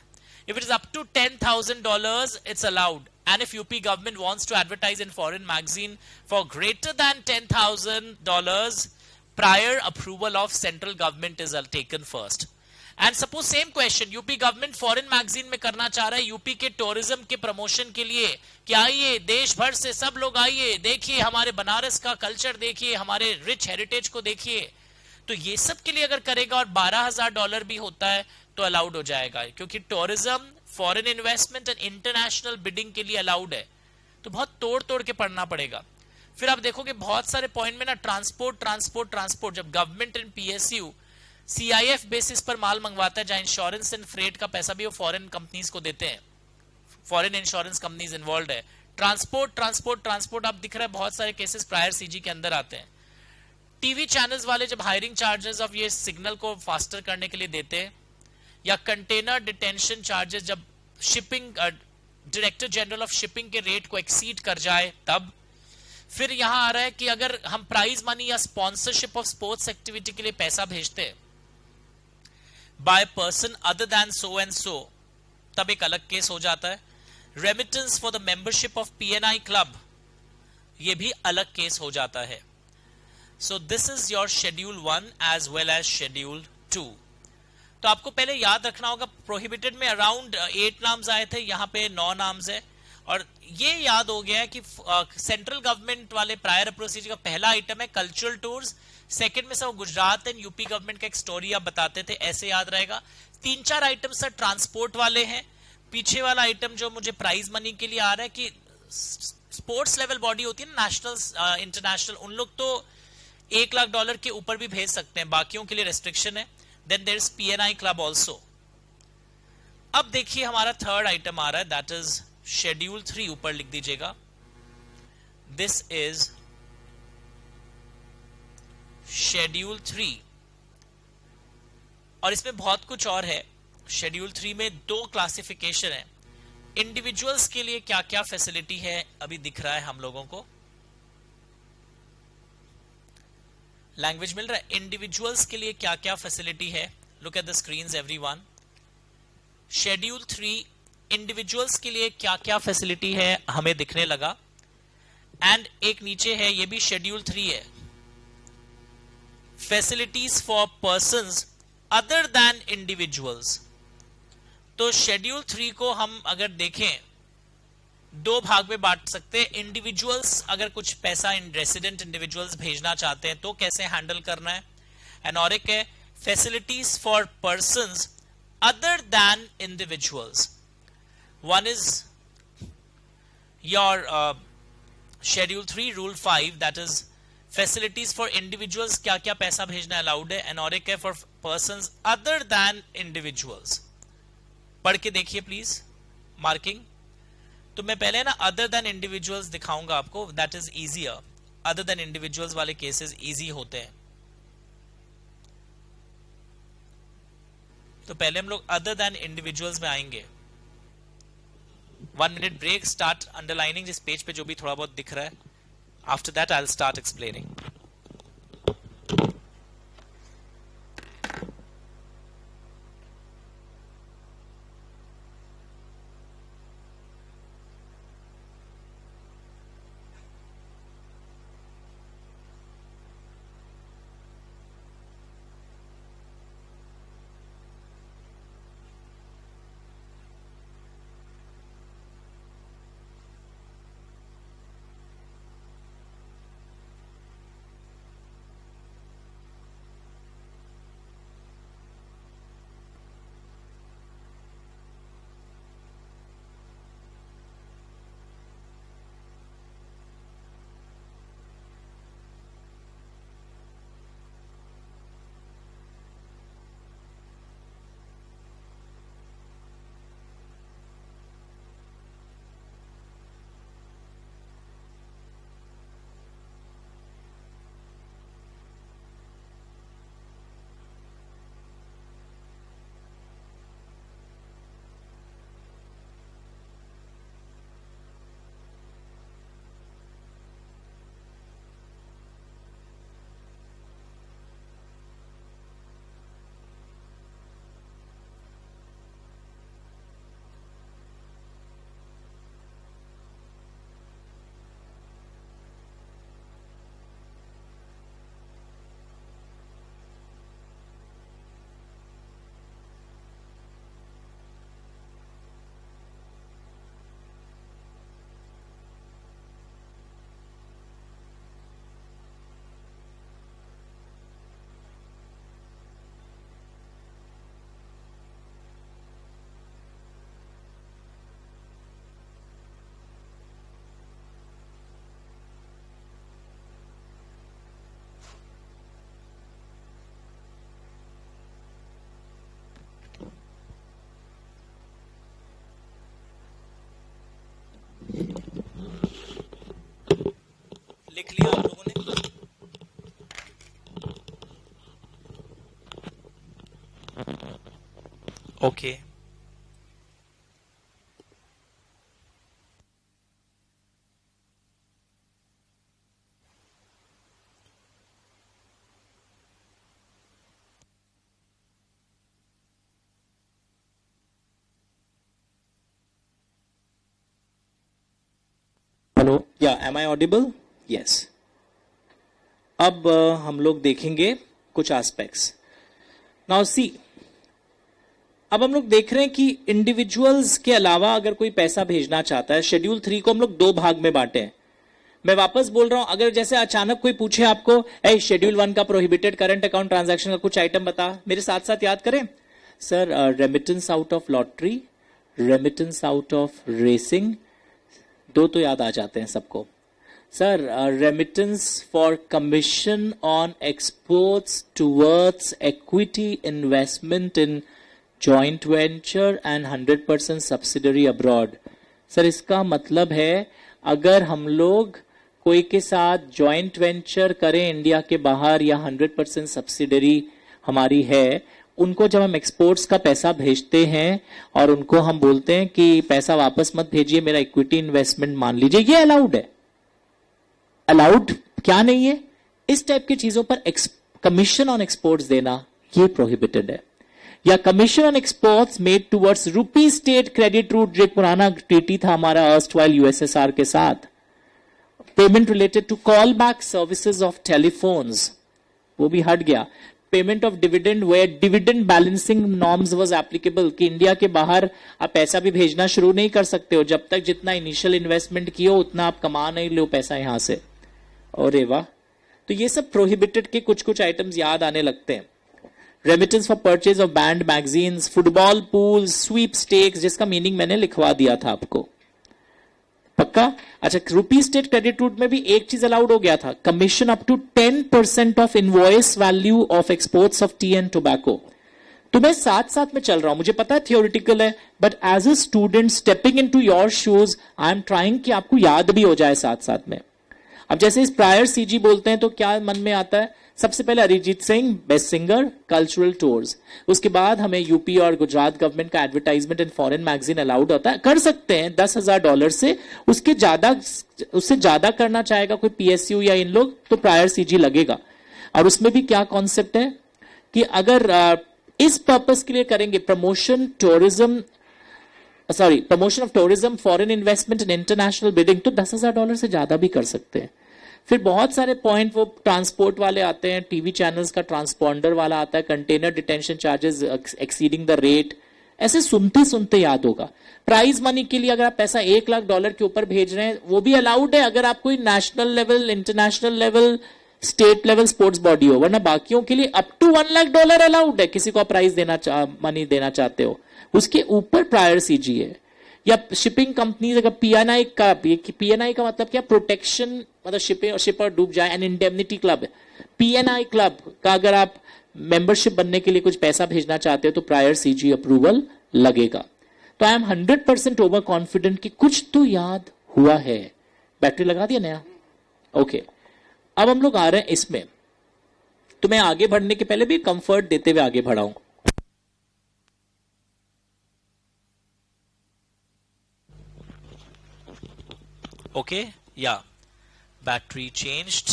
If it is up to $10,000, it's allowed. And if UP government wants to advertise in foreign magazine for greater than $10,000, prior approval of central government is taken first. And suppose same question, UP government foreign magazine में करना चाह रहा है UP के tourism के promotion के लिए कि आइए देश भर से सब लोग आइए, देखिए हमारे बनारस का कल्चर, देखिए हमारे रिच हेरिटेज को देखिए. तो ये सब के लिए अगर करेगा और $12,000 भी होता है तो अलाउड हो जाएगा, क्योंकि tourism, foreign investment and international bidding के लिए अलाउड है. तो बहुत तोड़ तोड़ के पढ़ना पड़ेगा. फिर आप देखोगे बहुत सारे पॉइंट में ना ट्रांसपोर्ट ट्रांसपोर्ट ट्रांसपोर्ट. जब government and PSU CIF basis पर माल मंगवाता है, जहां इंश्योरेंस एंड फ्रेट का पैसा भी वो फॉरेन कंपनीज को देते हैं, फॉरेन इंश्योरेंस कंपनीज इन्वॉल्व है. ट्रांसपोर्ट ट्रांसपोर्ट ट्रांसपोर्ट आप दिख रहा है बहुत सारे केसेस प्रायर सीजी के अंदर आते हैं. टीवी चैनल्स वाले जब हायरिंग चार्जेस ऑफ ये सिग्नल को फास्टर करने के लिए देते हैं, या कंटेनर डिटेंशन चार्जेस जब shipping director general of shipping के रेट को एक्सीड कर जाए तब. फिर यहां आ रहा है कि अगर हम प्राइज मनी या स्पॉन्सरशिप ऑफ स्पोर्ट्स एक्टिविटी के लिए पैसा भेजते हैं by person other than so and so, तब एक अलग केस हो जाता है. Remittance for the membership of PNI club, ये भी अलग केस हो जाता है. So this is your schedule 1 as well as schedule 2. तो आपको पहले याद रखना होगा प्रोहिबिटेड में अराउंड 8 नाम्स आए थे, यहाँ पे 9 नाम्स है. और ये याद हो गया है कि सेंट्रल गवर्नमेंट वाले प्रायर प्रोसीजर का पहला आइटम है कल्चरल टूर्स. सेकंड में से वो गुजरात एंड यूपी गवर्नमेंट का एक स्टोरी आप बताते थे, ऐसे याद रहेगा. 3-4 आइटम सर ट्रांसपोर्ट वाले हैं. पीछे वाला आइटम जो मुझे प्राइज मनी के लिए आ रहा है कि स्पोर्ट्स लेवल बॉडी होती है ना, नेशनल इंटरनेशनल, उन लोग तो $1 लाख के ऊपर भी भेज सकते हैं, बाकियों के लिए रेस्ट्रिक्शन है. Then there is PNI club also. अब देखिए हमारा थर्ड आइटम आ रहा है, दैट इज शेड्यूल 3. ऊपर लिख दीजिएगा, दिस इज शेड्यूल 3. और इसमें बहुत कुछ और है. शेड्यूल 3 में 2 क्लासिफिकेशन है. इंडिविजुअल्स के लिए क्या क्या फैसिलिटी है अभी दिख रहा है हम लोगों को, लैंग्वेज मिल रहा है. इंडिविजुअल्स के लिए क्या क्या फैसिलिटी है, look at the screens everyone. Schedule 3 individuals के लिए क्या क्या फैसिलिटी है हमें दिखने लगा. एंड एक नीचे है, ये भी शेड्यूल 3 है, facilities for persons other than individuals. तो शेड्यूल 3 को हम अगर देखें 2 भाग में बांट सकते हैं. इंडिविजुअल्स अगर कुछ पैसा इन रेसिडेंट इंडिविजुअल्स भेजना चाहते हैं तो कैसे हैंडल करना है, एंड और एक है facilities for persons other than individuals. One is your schedule 3 rule 5, that is facilities for individuals, क्या क्या पैसा भेजना अलाउड है, एंड और एक है for persons other than individuals. पढ़ के देखिए प्लीज मार्किंग. तो मैं पहले ना अदर देन इंडिविजुअल्स दिखाऊंगा आपको, that is easier. Other than individuals वाले केसेस इजी होते हैं. तो पहले हम लोग अदर देन इंडिविजुअल्स में आएंगे. 1 मिनट ब्रेक, स्टार्ट अंडरलाइनिंग जिस पेज पे जो भी थोड़ा बहुत दिख रहा है. After that I will start explaining. Okay. Hello या एम आई ऑडिबल? यस। अब हम लोग देखेंगे कुछ एस्पेक्ट्स। नाउ सी, अब हम लोग देख रहे हैं कि इंडिविजुअल्स के अलावा अगर कोई पैसा भेजना चाहता है, शेड्यूल 3 को हम लोग 2 भाग में बांटे हैं। मैं वापस बोल रहा हूं, अगर जैसे अचानक कोई पूछे आपको, ए शेड्यूल 1 का प्रोहिबिटेड करंट अकाउंट ट्रांजैक्शन का कुछ आइटम बता, मेरे साथ साथ याद करें। Sir, remittance out of lottery, remittance out of racing, 2 तो याद आ जाते हैं सबको। Sir, remittance for commission on exports towards equity investment in joint venture and 100% subsidiary abroad. Sir, इसका मतलब है अगर हम लोग कोई के साथ जॉइंट वेंचर करें इंडिया के बाहर या 100% सब्सिडरी हमारी है, उनको जब हम एक्सपोर्ट्स का पैसा भेजते हैं और उनको हम बोलते हैं कि पैसा वापस मत भेजिए, मेरा इक्विटी इन्वेस्टमेंट मान लीजिए, ये अलाउड है। अलाउड क्या नहीं है? इस टाइप की चीजों पर कमीशन ऑन एक्सपोर्ट्स देना ये प्रोहिबिटेड है। या commission on exports made towards rupee state credit route, जो पुराना ट्रीटी था हमारा अर्स्टवाइल यूएसएसआर के साथ। Payment related to call back services of telephones, वो भी हट गया। Payment of dividend where dividend balancing norms was applicable, कि इंडिया के बाहर आप पैसा भी भेजना शुरू नहीं कर सकते हो जब तक जितना इनिशियल इन्वेस्टमेंट किए हो उतना आप कमा नहीं लो पैसा यहां से। और वाह, तो ये सब प्रोहिबिटेड के कुछ कुछ आइटम्स याद आने लगते हैं। Remittance for purchase of banned magazines, football pool, sweepstakes, जिसका मीनिंग मैंने लिखवा दिया था आपको, पक्का? अच्छा, रूपी स्टेट क्रेडिट रूट में भी एक चीज अलाउड हो गया था, commission up to 10% of invoice value of exports of tea and tobacco. तो मैं साथ साथ में चल रहा हूं, मुझे पता है थियोरिटिकल है, but as a student stepping into your shoes, I am trying कि आपको याद भी हो जाए साथ साथ में। अब जैसे इस प्रायर सीजी बोलते हैं तो क्या मन में आता है? सबसे पहले Arijit Singh, best singer, cultural tours. उसके बाद हमें यूपी और गुजरात गवर्नमेंट का advertisement in foreign magazine allowed होता है, कर सकते हैं $10,000 से, उसके ज्यादा, उससे ज्यादा करना चाहेगा कोई पीएसयू या इन लोग तो प्रायर सीजी लगेगा। और उसमें भी क्या कॉन्सेप्ट है कि अगर इस पर्पस के लिए करेंगे promotion tourism, sorry promotion of tourism, foreign investment in international bidding, तो $10,000 से ज्यादा भी कर सकते हैं। फिर बहुत सारे पॉइंट वो ट्रांसपोर्ट वाले आते हैं, टीवी चैनल्स का ट्रांसपॉन्डर वाला आता है, container detention charges exceeding the rate, ऐसे सुनते सुनते याद होगा। प्राइज मनी के लिए अगर आप पैसा $1,00,000 के ऊपर भेज रहे हैं वो भी अलाउड है अगर आप कोई national level, international level, state level sports body हो, वरना बाकियों के लिए अप टू $1,00,000 अलाउड है। किसी को आप प्राइज देना मनी देना चाहते हो, उसके ऊपर प्रायर सीजी है। या शिपिंग कंपनीज अगर पीएनआई का, पीएनआई का मतलब क्या? प्रोटेक्शन, मतलब शिपर डूब जाए, एन इंडेमनिटी क्लब है। पीएनआई क्लब का अगर आप मेंबरशिप बनने के लिए कुछ पैसा भेजना चाहते हो तो प्रायर सीजी अप्रूवल लगेगा। तो आई एम 100% ओवर कॉन्फिडेंट कि कुछ तो याद हुआ है। बैटरी लगा दिया नया? ओके, अब हम लोग आ रहे हैं इसमें। तो मैं आगे बढ़ने के पहले भी कंफर्ट देते हुए आगे बढ़ाऊं। ओके, या बैटरी चेंज्ड।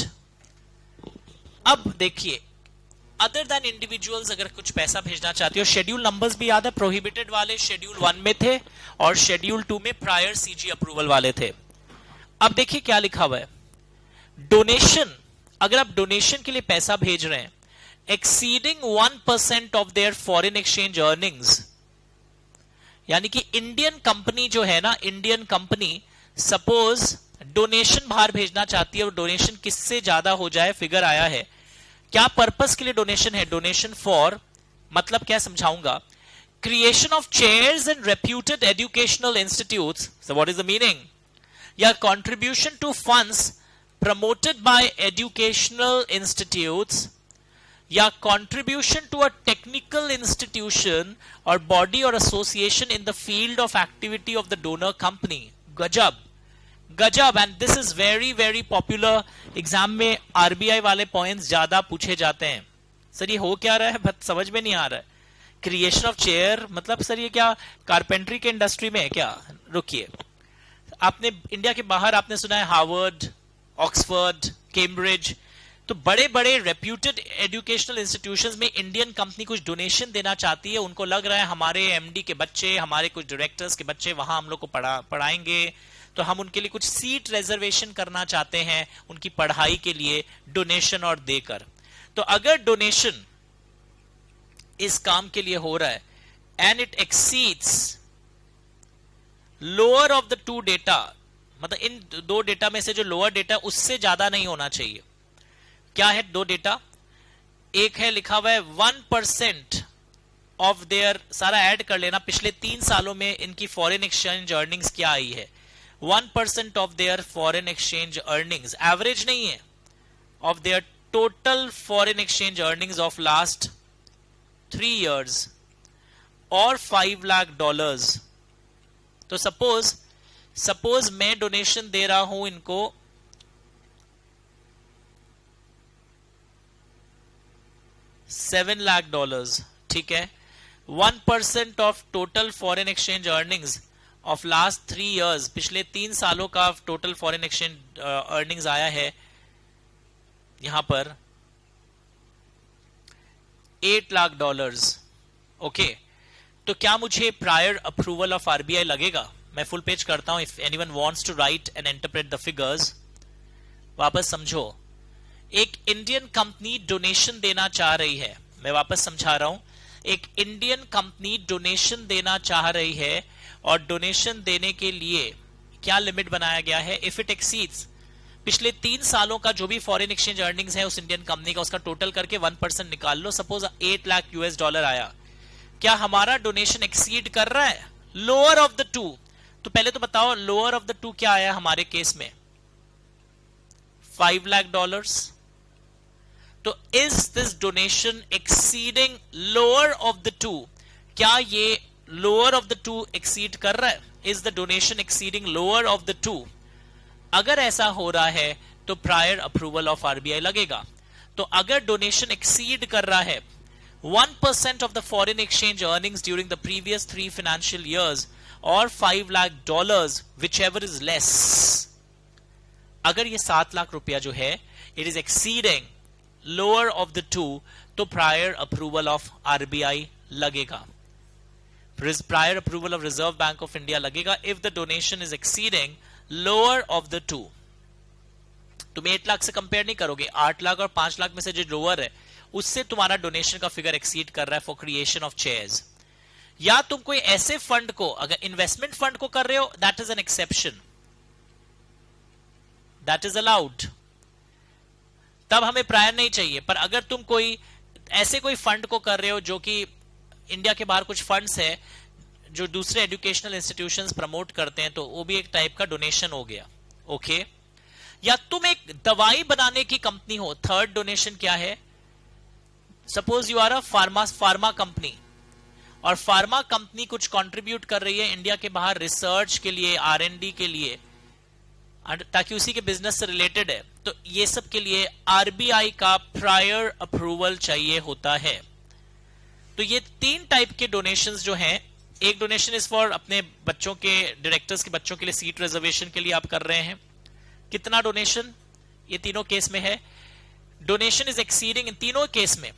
अब देखिए, अदर देन इंडिविजुअल्स अगर कुछ पैसा भेजना चाहते हो, शेड्यूल नंबर्स भी याद है, प्रोहिबिटेड वाले शेड्यूल 1 में थे और शेड्यूल 2 में प्रायर सीजी अप्रूवल वाले थे। अब देखिए क्या लिखा हुआ है, डोनेशन, अगर आप डोनेशन के लिए पैसा भेज रहे हैं exceeding 1% of their foreign exchange earnings, यानी कि इंडियन कंपनी जो है ना, इंडियन कंपनी सपोज डोनेशन बाहर भेजना चाहती है और डोनेशन किससे ज्यादा हो जाए, फिगर आया है। क्या पर्पस के लिए डोनेशन है? डोनेशन फॉर, मतलब क्या समझाऊंगा, creation of chairs in reputed educational institutes, so what is the meaning, या contribution to funds promoted by educational institutes, या contribution to a technical institution और बॉडी और association in the field of activity of the donor company. गजब गजब, and this is very very popular. Exam में RBI वाले points ज्यादा पूछे जाते हैं। सर ये हो क्या रहा है, समझ में नहीं आ रहा है। क्रिएशन ऑफ चेयर मतलब सर ये क्या कारपेंट्री के इंडस्ट्री में है क्या? रुकिए, आपने इंडिया के बाहर आपने सुना है हार्वर्ड, ऑक्सफोर्ड, कैम्ब्रिज, तो बड़े बड़े रेप्यूटेड एजुकेशनल इंस्टीट्यूशंस में इंडियन कंपनी कुछ डोनेशन देना चाहती है, उनको लग रहा है हमारे एमडी के बच्चे, हमारे कुछ डायरेक्टर्स के बच्चे वहां हम लोग को पढ़ाएंगे, तो हम उनके लिए कुछ सीट रिजर्वेशन करना चाहते हैं उनकी पढ़ाई के लिए डोनेशन और देकर। तो अगर डोनेशन इस काम के लिए हो रहा है and it exceeds lower of the to data, मतलब इन दो डेटा में से जो लोअर डेटा उससे ज्यादा नहीं होना चाहिए। क्या है दो डेटा? एक है लिखा हुआ है 1% ऑफ देयर, सारा ऐड कर लेना, पिछले 3 सालों में इनकी फॉरेन एक्सचेंज अर्निंग्स क्या आई है। 1% of their foreign exchange earnings, average नहीं है, of their total foreign exchange earnings of last 3 years और $5 लाख। तो सपोज मैं डोनेशन दे रहा हूं इनको $7 लाख, ठीक है। 1% of total foreign exchange earnings of last 3 years, पिछले 3 सालों का टोटल फॉरेन एक्सचेंज अर्निंग्स आया है यहां पर $8 लाख। ओके, तो क्या मुझे प्रायर अप्रूवल ऑफ आरबीआई लगेगा? मैं फुल पेज करता हूं, if anyone wants to write and interpret the figures. वापस समझो, एक इंडियन कंपनी डोनेशन देना चाह रही है, मैं वापस समझा रहा हूं, एक इंडियन कंपनी डोनेशन देना चाह रही है और डोनेशन देने के लिए क्या लिमिट बनाया गया है? इफ इट एक्सीड्स, पिछले 3 सालों का जो भी फॉरेन एक्सचेंज अर्निंग्स है उस इंडियन कंपनी का, उसका टोटल करके 1% निकाल लो। सपोज $8 लाख आया, क्या हमारा डोनेशन एक्सीड कर रहा है? लोअर ऑफ द टू, तो पहले तो बताओ लोअर ऑफ द टू क्या आया हमारे केस में? $5 लाख। तो is this donation exceeding lower of the to? क्या ये lower of the to exceed कर रहा है? Is the donation exceeding lower of the to? अगर ऐसा हो रहा है तो प्रायर अप्रूवल ऑफ आरबीआई लगेगा। तो अगर डोनेशन एक्सीड कर रहा है 1% of the foreign exchange earnings during the previous 3 financial years or $5 lakh, whichever is less, अगर ये 7 लाख रुपया जो है it is exceeding lower of the two, तो prior approval of RBI लगेगा, prior approval of Reserve Bank of India लगेगा if the donation is exceeding lower of the two। तुम 8 लाख से कंपेयर नहीं करोगे, 8 लाख और 5 लाख में से जो लोअर है उससे तुम्हारा डोनेशन का फिगर एक्सीड कर रहा है फॉर क्रिएशन ऑफ चेयर्स। या तुम कोई ऐसे फंड को, अगर इन्वेस्टमेंट फंड को कर रहे हो, that is an exception, that is allowed, तब हमें प्रायर नहीं चाहिए। पर अगर तुम कोई ऐसे कोई फंड को कर रहे हो जो कि इंडिया के बाहर कुछ फंड्स है जो दूसरे एजुकेशनल इंस्टीट्यूशंस प्रमोट करते हैं, तो वो भी एक टाइप का डोनेशन हो गया। ओके, या तुम एक दवाई बनाने की कंपनी हो, थर्ड डोनेशन क्या है? Suppose you are a pharma company, और फार्मा कंपनी कुछ कंट्रीब्यूट कर रही है इंडिया के बाहर रिसर्च के लिए, R&D के लिए, ताकि उसी के बिजनेस से रिलेटेड है, तो ये सब के लिए आरबीआई का प्रायर अप्रूवल चाहिए होता है। तो ये 3 टाइप के डोनेशंस जो हैं, एक डोनेशन इज फॉर अपने बच्चों के, डायरेक्टर्स के बच्चों के लिए सीट रिजर्वेशन के लिए आप कर रहे हैं। कितना डोनेशन? ये तीनों केस में है। डोनेशन इज एक्सीडिंग, इन तीनों केस में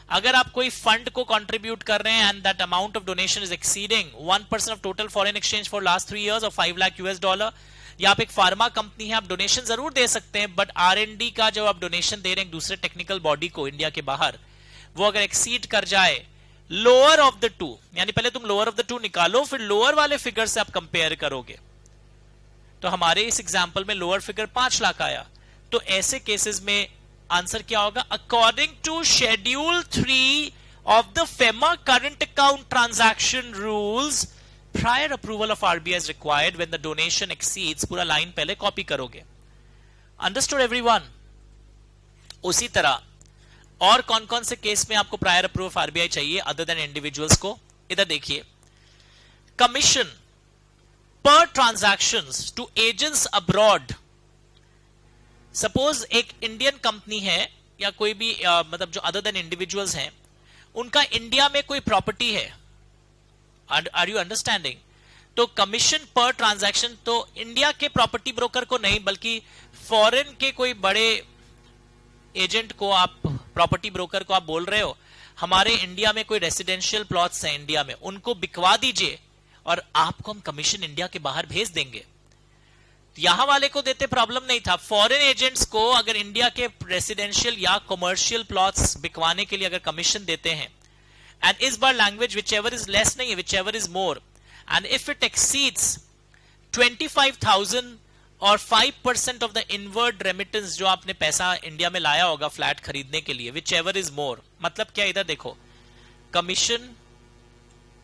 अगर आप कोई फंड को कंट्रीब्यूट कर रहे हैं and that amount of donation is exceeding 1% of total foreign exchange for last 3 years और $5 लाख, या आप एक फार्मा कंपनी है, आप डोनेशन जरूर दे सकते हैं, बट R&D का जो आप डोनेशन दे रहे हैं दूसरे टेक्निकल बॉडी को इंडिया के बाहर, वो अगर एक्सीड कर जाए लोअर ऑफ द टू, यानी पहले तुम लोअर ऑफ द टू निकालो, फिर लोअर वाले फिगर से आप कंपेयर करोगे, तो हमारे इस एग्जाम्पल में लोअर फिगर 5 लाख आया। तो ऐसे केसेस में आंसर क्या होगा? According to schedule 3 of the FEMA current account transaction rules, prior approval of RBI is required when the donation exceeds, पूरा लाइन पहले कॉपी करोगे। Understood everyone? उसी तरह और कौन कौन से केस में आपको प्रायर अप्रूवल ऑफ आरबीआई चाहिए अदर देन इंडिविजुअल्स को? इधर देखिए, कमीशन पर transactions to agents abroad. Suppose एक इंडियन कंपनी है या कोई भी मतलब जो अदर देन इंडिविजुअल्स हैं, उनका इंडिया में कोई प्रॉपर्टी है, आर यू अंडरस्टैंडिंग? तो कमीशन पर ट्रांजैक्शन तो इंडिया के प्रॉपर्टी ब्रोकर को नहीं, बल्कि फॉरेन के कोई बड़े एजेंट को, आप प्रॉपर्टी ब्रोकर को आप बोल रहे हो हमारे इंडिया में कोई रेसिडेंशियल प्लॉट्स हैं इंडिया में, उनको बिकवा दीजिए और आपको हम कमीशन इंडिया के बाहर भेज देंगे। यहां वाले को देते प्रॉब्लम नहीं था, फॉरेन एजेंट्स को अगर इंडिया के रेसिडेंशियल या कमर्शियल प्लॉट्स बिकवाने के लिए अगर कमीशन देते हैं, एंड इस बार language whichever is less नहीं है, whichever is more, and if it exceeds 25,000 और 5% ऑफ द इनवर्ड रेमिटेंस जो आपने पैसा इंडिया में लाया होगा फ्लैट खरीदने के लिए, विच एवर इज मोर, मतलब क्या, इधर देखो, कमीशन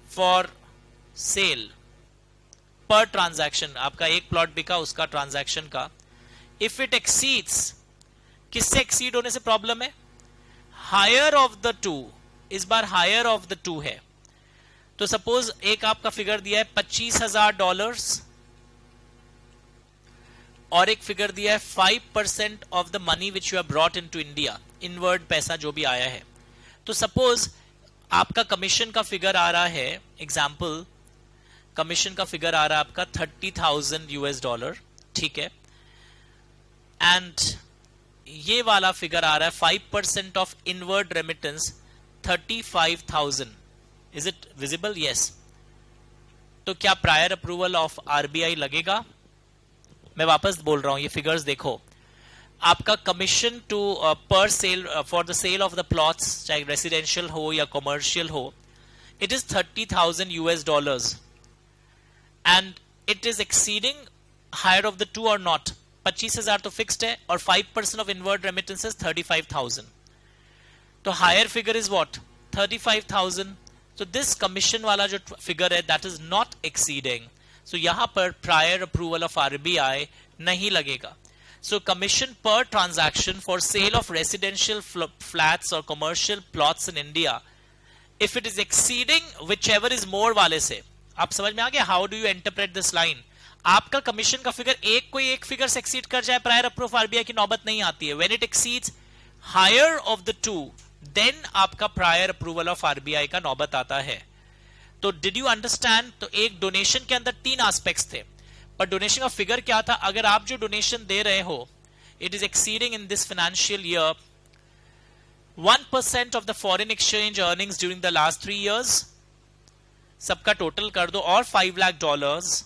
फॉर सेल पर ट्रांजैक्शन, आपका एक प्लॉट बिका उसका ट्रांजैक्शन का, इफ इट एक्सीड्स, किससे एक्सीड होने से प्रॉब्लम है, हायर ऑफ द टू, इस बार हायर ऑफ द टू है। तो सपोज एक आपका फिगर दिया है $25,000 और एक फिगर दिया है 5% of the money which you have brought into India, inward पैसा जो भी आया है। तो सपोज आपका कमीशन का फिगर आ रहा है, एग्जाम्पल कमीशन का फिगर आ रहा है आपका $30,000, ठीक है, एंड ये वाला फिगर आ रहा है 5% of inward remittance 35,000, is it visible? Yes. तो क्या प्रायर अप्रूवल ऑफ आरबीआई लगेगा? मैं वापस बोल रहा हूं, ये फिगर्स देखो, आपका कमीशन टू पर sale for the sale of the plots, चाहे रेसिडेंशियल हो या कमर्शियल हो, it is $30,000 and it is exceeding higher of the two और नॉट। 25,000 तो फिक्स्ड है और 5% ऑफ इनवर्ड रेमिटेंसेस 35,000, तो हायर फिगर इज व्हाट, 35,000। तो दिस कमीशन वाला जो फिगर है that is not exceeding, so यहां पर प्रायर अप्रूवल ऑफ आरबीआई नहीं लगेगा। सो कमीशन पर transaction for sale of residential flats और commercial plots in India, if it is exceeding whichever is more वाले से, आप समझ में आ गया? How do you interpret this line? आपका कमीशन का फिगर कोई एक फिगर से एक्सीड कर जाए, प्रायर अप्रूव आरबीआई की नौबत नहीं आती है। When it exceeds higher of the two, then आपका प्रायर अप्रूवल ऑफ आरबीआई का नौबत आता है। तो डिड यू अंडरस्टैंड? तो एक डोनेशन के अंदर 3 एस्पेक्ट्स थे, पर डोनेशन का फिगर क्या था? अगर आप जो डोनेशन दे रहे हो, it is exceeding in this financial year 1% of the foreign exchange earnings during the last 3 years, सबका टोटल कर दो, और $5 लाख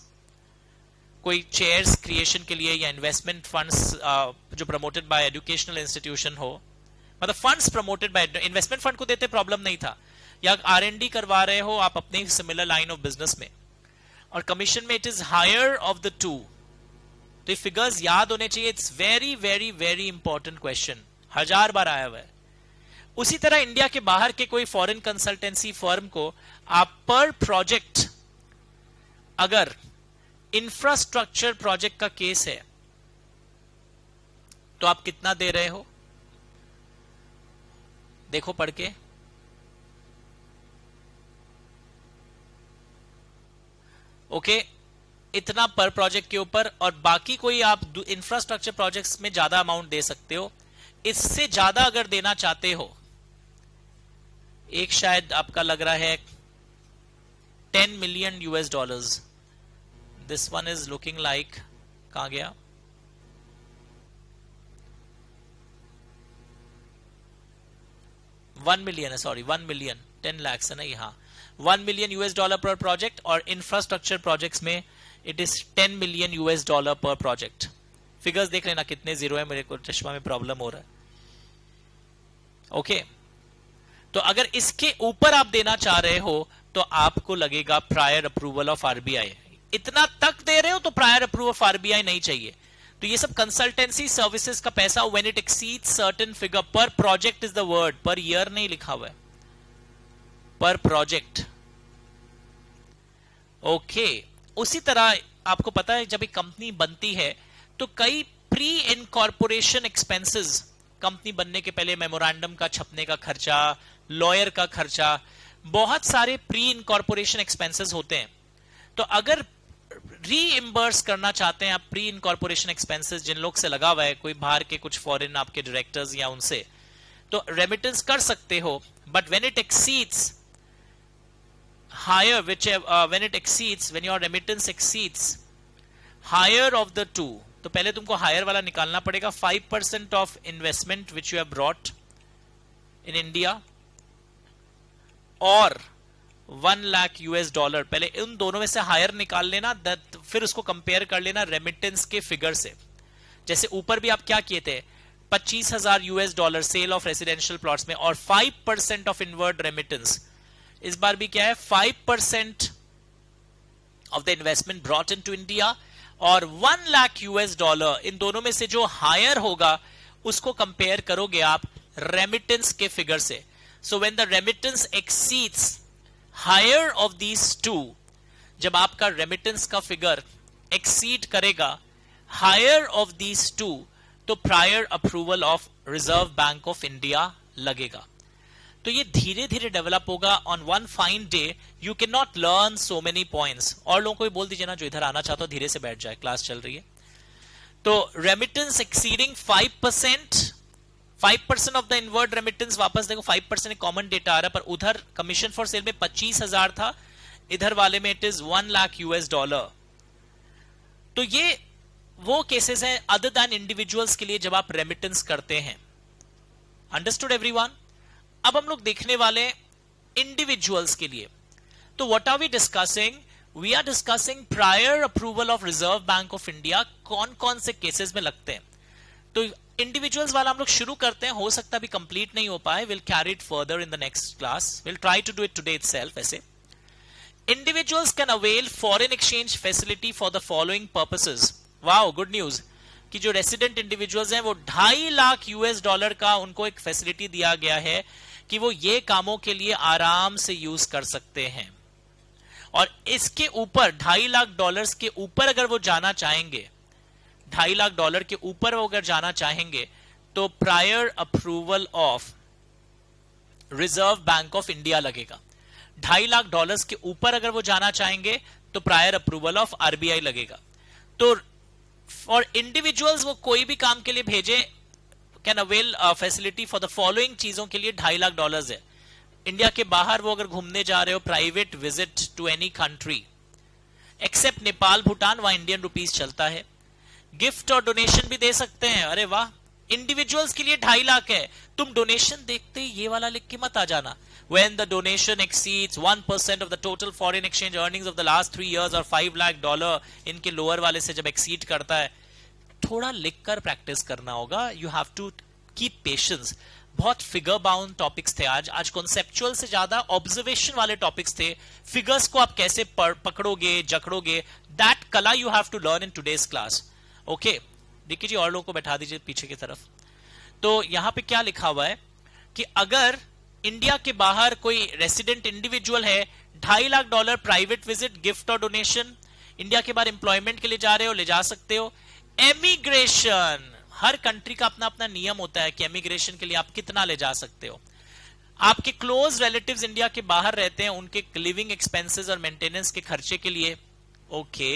कोई चेयर्स क्रिएशन के लिए या इन्वेस्टमेंट फंड्स जो प्रमोटेड बाय एजुकेशनल इंस्टीट्यूशन हो, मतलब funds promoted bye, investment fund को देते प्रॉब्लम नहीं था, या R&D करवा रहे हो आप अपने सिमिलर लाइन ऑफ बिजनेस में, और कमीशन में it is higher of the two. तो ये फिगर्स याद होने चाहिए, it's very very very important question, 1000 बार आया हुआ है। उसी तरह इंडिया के बाहर के कोई फॉरेन कंसल्टेंसी फर्म को आप पर प्रोजेक्ट, अगर इंफ्रास्ट्रक्चर प्रोजेक्ट का केस है, तो आप कितना दे रहे हो? देखो पढ़ के, ओके, इतना पर प्रोजेक्ट के ऊपर, और बाकी कोई आप इंफ्रास्ट्रक्चर प्रोजेक्ट्स में ज्यादा अमाउंट दे सकते हो। इससे ज्यादा अगर देना चाहते हो, एक शायद आपका लग रहा है $10 million, this one is looking like, कहां गया, $1 million है, सॉरी 1 million, 10 lakhs है ना, यहाँ $1 million पर प्रोजेक्ट, और इंफ्रास्ट्रक्चर प्रोजेक्ट्स में इट इज $10 million पर प्रोजेक्ट। फिगर्स देख लेना कितने जीरो है, मेरे को चश्मा में प्रॉब्लम हो रहा है, ओके। तो अगर इसके ऊपर आप देना चाह रहे हो तो आपको लगेगा प्रायर अप्रूवल ऑफ आरबीआई। इतना तक दे रहे हो तो प्रायर अप्रूवल ऑफ आरबीआई नहीं चाहिए। तो ये सब कंसल्टेंसी सर्विसेज का पैसा, when it exceeds certain figure, per project is the word, per year नहीं लिखा हुआ है, पर प्रोजेक्ट, ओके। उसी तरह आपको पता है जब एक कंपनी बनती है तो कई प्री इनकॉर्पोरेशन एक्सपेंसेस, कंपनी बनने के पहले मेमोरेंडम का छपने का खर्चा, लॉयर का खर्चा, बहुत सारे प्री इनकॉर्पोरेशन एक्सपेंसेस होते हैं। तो अगर रीइंबर्स करना चाहते हैं आप प्री इनकॉर्पोरेशन एक्सपेंसेस जिन लोग से लगा हुआ है, कोई बाहर के कुछ फॉरेन आपके डायरेक्टर्स या उनसे, तो रेमिटेंस कर सकते हो but when it exceeds higher, when your remittance exceeds higher of the two, तो पहले तुमको हायर वाला निकालना पड़ेगा. 5% of investment which you have brought in India और 1 लाख $, पहले उन दोनों में से हायर निकाल लेना, फिर उसको कंपेयर कर लेना रेमिटेंस के फिगर से. जैसे ऊपर भी आप क्या किए थे, $25,000 सेल ऑफ रेसिडेंशियल प्लॉट्स में और 5% ऑफ इनवर्ड रेमिटेंस. इस बार भी क्या है, 5% of the investment brought into India और 1 लाख $, इन दोनों में से जो हायर होगा उसको कंपेयर करोगे आप रेमिटेंस के फिगर से. So when the remittance exceeds higher of these two, जब आपका रेमिटेंस का फिगर एक्सीड करेगा हायर ऑफ दीज टू, तो prior approval of Reserve Bank of India लगेगा. तो ये धीरे धीरे डेवलप होगा. On one fine day you can not learn so many points. और लोगों को भी बोल दीजिए ना, जो इधर आना चाहता हो धीरे से बैठ जाए, क्लास चल रही है. तो remittance exceeding 5% of the inward remittance. वापस देखो 5% कॉमन डेटा आ रहा है, पर उधर कमीशन फॉर सेल में 25,000 था, इधर वाले में इट इज 1 लाख $. तो ये वो केसेस हैं अदर देन इंडिविजुअल्स के लिए जब आप रेमिटेंस करते हैं. Understood everyone? अब हम लोग देखने वाले इंडिविजुअल्स के लिए. तो what are we discussing? We are discussing prior approval of Reserve Bank of India कौन कौन से केसेस में लगते हैं. तो इंडिविजुअल्स वाला हम लोग शुरू करते हैं. हो सकता है भी कंप्लीट नहीं हो पाए. Will carry it further in the next class. Will try to do it today itself. ऐसे individuals can avail foreign exchange facility for the following purposes. Wow, good news कि जो रेसिडेंट इंडिविजुअल्स हैं वो 2.5 लाख $, का उनको एक फैसिलिटी दिया गया है कि वो ये कामों के लिए आराम से यूज कर सकते हैं. और इसके ऊपर $2.5 लाख के ऊपर अगर वो जाना चाहेंगे, $2.5 लाख के ऊपर वो अगर जाना चाहेंगे, तो prior approval of Reserve Bank of India लगेगा. $2.5 लाख के ऊपर अगर वो जाना चाहेंगे तो प्रायर अप्रूवल ऑफ आरबीआई लगेगा. तो फॉर इंडिविजुअल्स वो कोई भी काम के लिए भेजे, can avail facility for the following चीजों के लिए $2.5 लाख है. इंडिया के बाहर वो अगर घूमने जा रहे हो, private visit to any country except Nepal, Bhutan, वहां इंडियन रुपीस चलता है. गिफ्ट और डोनेशन भी दे सकते हैं. अरे वाह, इंडिविजुअल्स के लिए 2.5 लाख है. तुम डोनेशन देखते ही ये वाला लिख के मत आ जाना. When the donation exceeds 1% of the total foreign exchange earnings of the last 3 years और $5 लाख, इनके लोअर वाले से जब एक्सीड करता है, थोड़ा लिखकर प्रैक्टिस करना होगा. You have to keep patience. बहुत फिगर बाउंड टॉपिक्स थे आज कॉन्सेप्चुअल से ज्यादा ऑब्जर्वेशन वाले टॉपिक्स थे. फिगर्स को आप कैसे पकड़ोगे, जकड़ोगे, दैट कला you have to learn in today's class. Okay, Dikki ji और लोगों को बैठा दीजिए पीछे की तरफ. तो यहां पे क्या लिखा हुआ है कि अगर इंडिया के बाहर कोई रेसिडेंट इंडिविजुअल है, $2.5 लाख प्राइवेट विजिट, गिफ्ट और डोनेशन, इंडिया के बाहर एम्प्लॉयमेंट के लिए जा रहे हो, ले जा सकते हो. एमिग्रेशन, हर कंट्री का अपना अपना नियम होता है कि एमिग्रेशन के लिए आप कितना ले जा सकते हो. आपके क्लोज रिलेटिव्स इंडिया के बाहर रहते हैं, उनके लिविंग एक्सपेंसेस और मेंटेनेंस के खर्चे के लिए. Okay.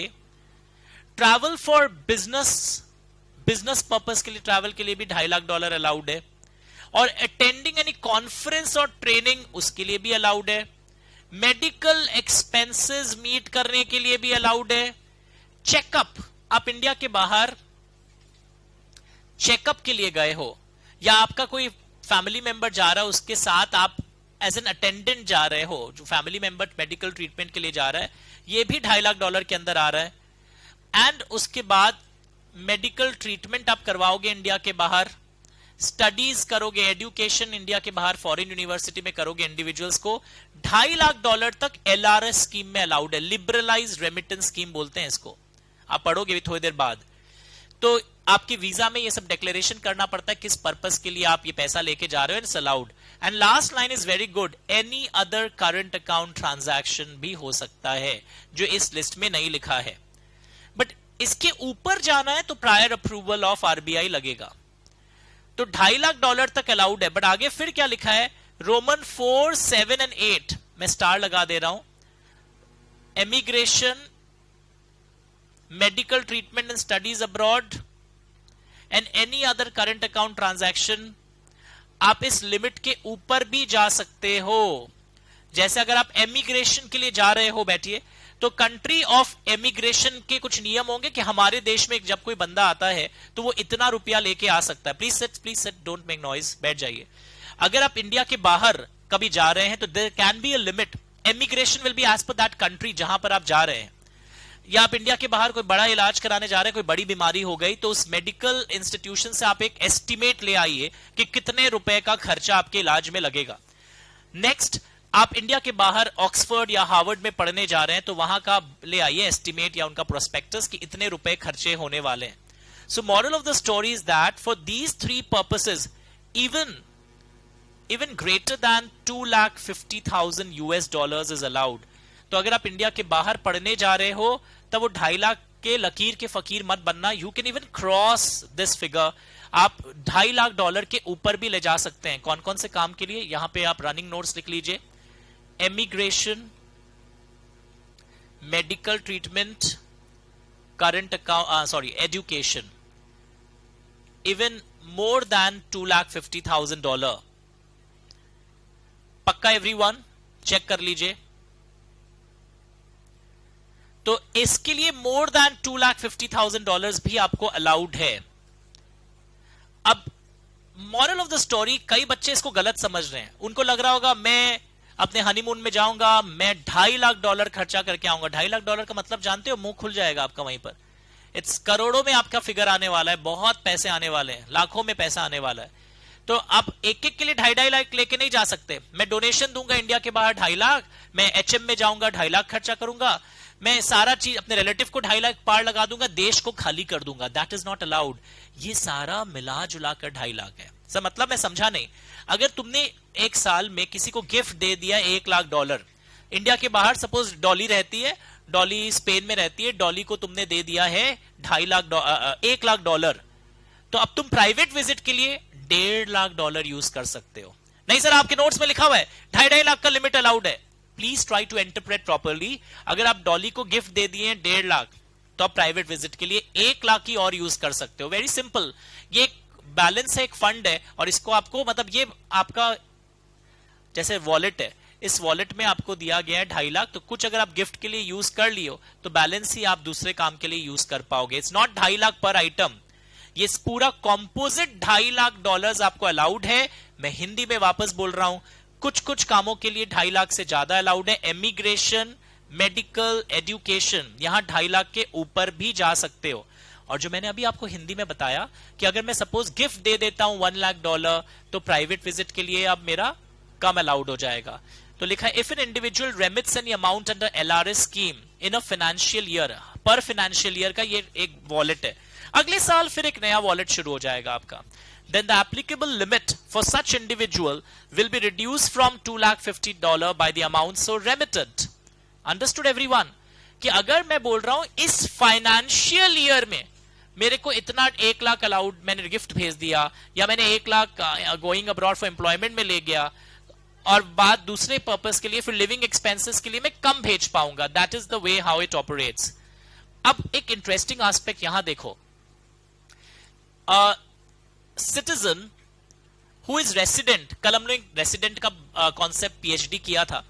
Travel for business purpose के लिए, ट्रैवल के लिए भी $2.5 लाख अलाउड है. और अटेंडिंग एनी कॉन्फ्रेंस और ट्रेनिंग, उसके लिए भी अलाउड है. मेडिकल एक्सपेंसेस मीट करने के लिए भी अलाउड है. चेकअप, आप इंडिया के बाहर चेकअप के लिए गए हो या आपका कोई फैमिली मेंबर जा रहा है, उसके साथ आप एज एन अटेंडेंट जा रहे हो, जो फैमिली मेंबर मेडिकल ट्रीटमेंट के लिए जा रहा है, ये भी $2.5 लाख के अंदर आ रहा है. एंड उसके बाद मेडिकल ट्रीटमेंट आप करवाओगे इंडिया के बाहर, स्टडीज करोगे, एजुकेशन इंडिया के बाहर फॉरेन यूनिवर्सिटी में करोगे इंडिविजुअल्स को, $2.5 लाख तक LRS स्कीम में अलाउड है. लिबरलाइज्ड रेमिटेंस स्कीम बोलते हैं इसको. आप पढ़ोगे भी थोड़ी देर बाद. तो आपके वीजा में ये सब डिक्लेरेशन करना पड़ता है किस पर्पस के लिए आप ये पैसा लेके जा रहे हो. It's allowed. And last line is very good, any other current account transaction भी हो सकता है जो इस लिस्ट में नहीं लिखा है. बट इसके ऊपर जाना है तो प्रायर अप्रूवल ऑफ आरबीआई लगेगा. तो $2.5 लाख तक अलाउड है. बट आगे फिर क्या लिखा है, रोमन 4, 7 and 8, मैं स्टार लगा दे रहा हूं. Emigration, medical treatment and studies abroad and any other current account transaction आप इस लिमिट के ऊपर भी जा सकते हो। जैसे अगर आप एमिग्रेशन के लिए जा रहे हो, बैठिए, तो कंट्री ऑफ एमिग्रेशन के कुछ नियम होंगे कि हमारे देश में जब कोई बंदा आता है तो वो इतना रुपया लेके आ सकता है। Please set, don't make noise, बैठ जाइए। अगर आप इंडिया के बाहर कभी जा रहे हैं तो there can be a limit. Emigration will be as per that country जहां पर आप जा रहे हैं। या आप इंडिया के बाहर कोई बड़ा इलाज कराने जा रहे हैं, कोई बड़ी बीमारी हो गई, तो उस मेडिकल इंस्टीट्यूशन से आप एक एस्टिमेट ले आइए कि कितने रुपए का खर्चा आपके इलाज में लगेगा। नेक्स्ट, आप इंडिया के बाहर ऑक्सफोर्ड या हार्वर्ड में पढ़ने जा रहे हैं तो वहां का ले आइए एस्टिमेट या उनका प्रोस्पेक्टस कि इतने रुपए खर्चे होने वाले हैं। So moral of the story is that for these three purposes even greater than 2,50,000 US dollars is allowed। तो अगर आप इंडिया के बाहर पढ़ने जा रहे हो तब वो 2.5 लाख के लकीर के फकीर मत बनना। You can even cross this figure. आप 2.5 लाख डॉलर के ऊपर भी ले जा सकते हैं। कौन कौन से काम के लिए, यहां पे आप रनिंग नोट्स लिख लीजिए। Emigration, medical treatment, current account, education, even more than 2,50,000 dollar. पक्का एवरीवन, चेक कर लीजिए। तो इसके लिए मोर देन 2,50,000 डॉलर्स भी आपको अलाउड है। अब मॉरल ऑफ द स्टोरी, कई बच्चे इसको गलत समझ रहे हैं। उनको लग रहा होगा मैं अपने हनीमून में जाऊंगा, मैं 2.5 लाख डॉलर खर्चा करके आऊंगा। 2.5 लाख डॉलर का मतलब जानते हो, मुंह खुल जाएगा आपका वहीं पर। इट्स करोड़ों में आपका फिगर आने वाला है, बहुत पैसे आने वाले हैं, लाखों में पैसा आने वाला है। तो आप एक एक के लिए 2.5 लाख लेके नहीं जा सकते। मैं डोनेशन दूंगा इंडिया के बाहर 2.5 लाख, मैं एचएम में जाऊंगा 2.5 लाख खर्चा करूंगा, मैं सारा चीज अपने रिलेटिव को 2.5 लाख पार लगा दूंगा, देश को खाली कर दूंगा। That is not allowed. ये सारा मिला जुला कर 2.5 लाख है। सर मतलब मैं समझा नहीं। अगर तुमने एक साल में किसी को गिफ्ट दे दिया 1 लाख डॉलर, इंडिया के बाहर सपोज डॉली रहती है, डॉली स्पेन में रहती है, डॉली को तुमने दे दिया है 1 लाख डॉलर, तो अब तुम प्राइवेट विजिट के लिए 1.5 लाख डॉलर यूज कर सकते हो। नहीं सर, आपके नोट्स में लिखा हुआ है 2.5 लाख का लिमिट अलाउड है। Please try to interpret properly. अगर आप डॉली को गिफ्ट दे दिए 1.5 लाख, तो आप प्राइवेट विजिट के लिए 1 लाख की और यूज कर सकते हो। Very simple. ये एक बैलेंस है, एक फंड है, और इसको आपको मतलब ये आपका जैसे वॉलेट है, इस वॉलेट में आपको दिया गया है 2.5 लाख, तो कुछ अगर आप गिफ्ट के लिए यूज कर लियो तो बैलेंस ही आप दूसरे काम के लिए यूज कर पाओगे। इट्स नॉट 2.5 लाख पर आइटम, ये पूरा कॉम्पोजिट 2.5 लाख डॉलर्स आपको अलाउड है। मैं हिंदी में वापस बोल रहा हूं, कुछ कुछ कामों के लिए 2.5 लाख से ज्यादा अलाउड है। एमिग्रेशन, मेडिकल, एजुकेशन, यहां 2.5 लाख के ऊपर भी जा सकते हो। और जो मैंने अभी आपको हिंदी में बताया कि अगर मैं सपोज गिफ्ट दे देता हूं 1 लाख डॉलर, तो प्राइवेट विजिट के लिए अब मेरा कम अलाउड हो जाएगा। तो लिखा है if an individual remits any amount under LRS scheme in a financial year, per financial year का ये एक वॉलेट है, अगले साल फिर एक नया वॉलेट शुरू हो जाएगा आपका, then the applicable limit for such individual will be reduced from $250 by the amount so remitted। Understood everyone? कि अगर मैं बोल रहा हूं इस फाइनेंशियल ईयर में मेरे को इतना 1 लाख अलाउड, मैंने गिफ्ट भेज दिया, या मैंने 1 lakh going abroad for employment में ले गया, और बात दूसरे पर्पस के लिए, फिर लिविंग एक्सपेंसेस के लिए मैं कम भेज पाऊंगा। That is the way how it operates. अब एक इंटरेस्टिंग एस्पेक्ट यहां देखो, सिटीजन हु इज रेसिडेंट, कल हमने रेसिडेंट का कॉन्सेप्ट पीएचडी किया था,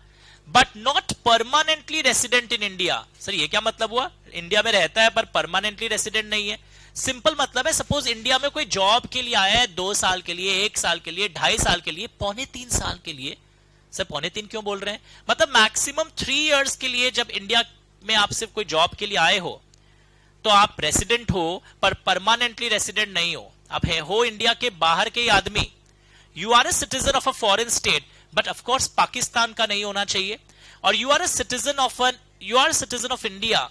but not permanently resident in India. Sir ये क्या मतलब हुआ? इंडिया में रहता है पर परमानेंटली रेसिडेंट नहीं है। सिंपल मतलब है, सपोज इंडिया में कोई जॉब के लिए आया है 2 साल के लिए, 1 साल के लिए, 2.5 साल के लिए, 2.25 साल के लिए। सर 2.25 क्यों बोल रहे हैं? मतलब मैक्सिमम 3 इयर्स के लिए जब इंडिया में आप सिर्फ कोई जॉब के लिए आए हो तो आप रेसिडेंट हो पर परमानेंटली रेसिडेंट नहीं हो। आप हो इंडिया के बाहर के आदमी, you are a citizen of a foreign state, but of course Pakistan का नहीं होना चाहिए, और you are a citizen of India,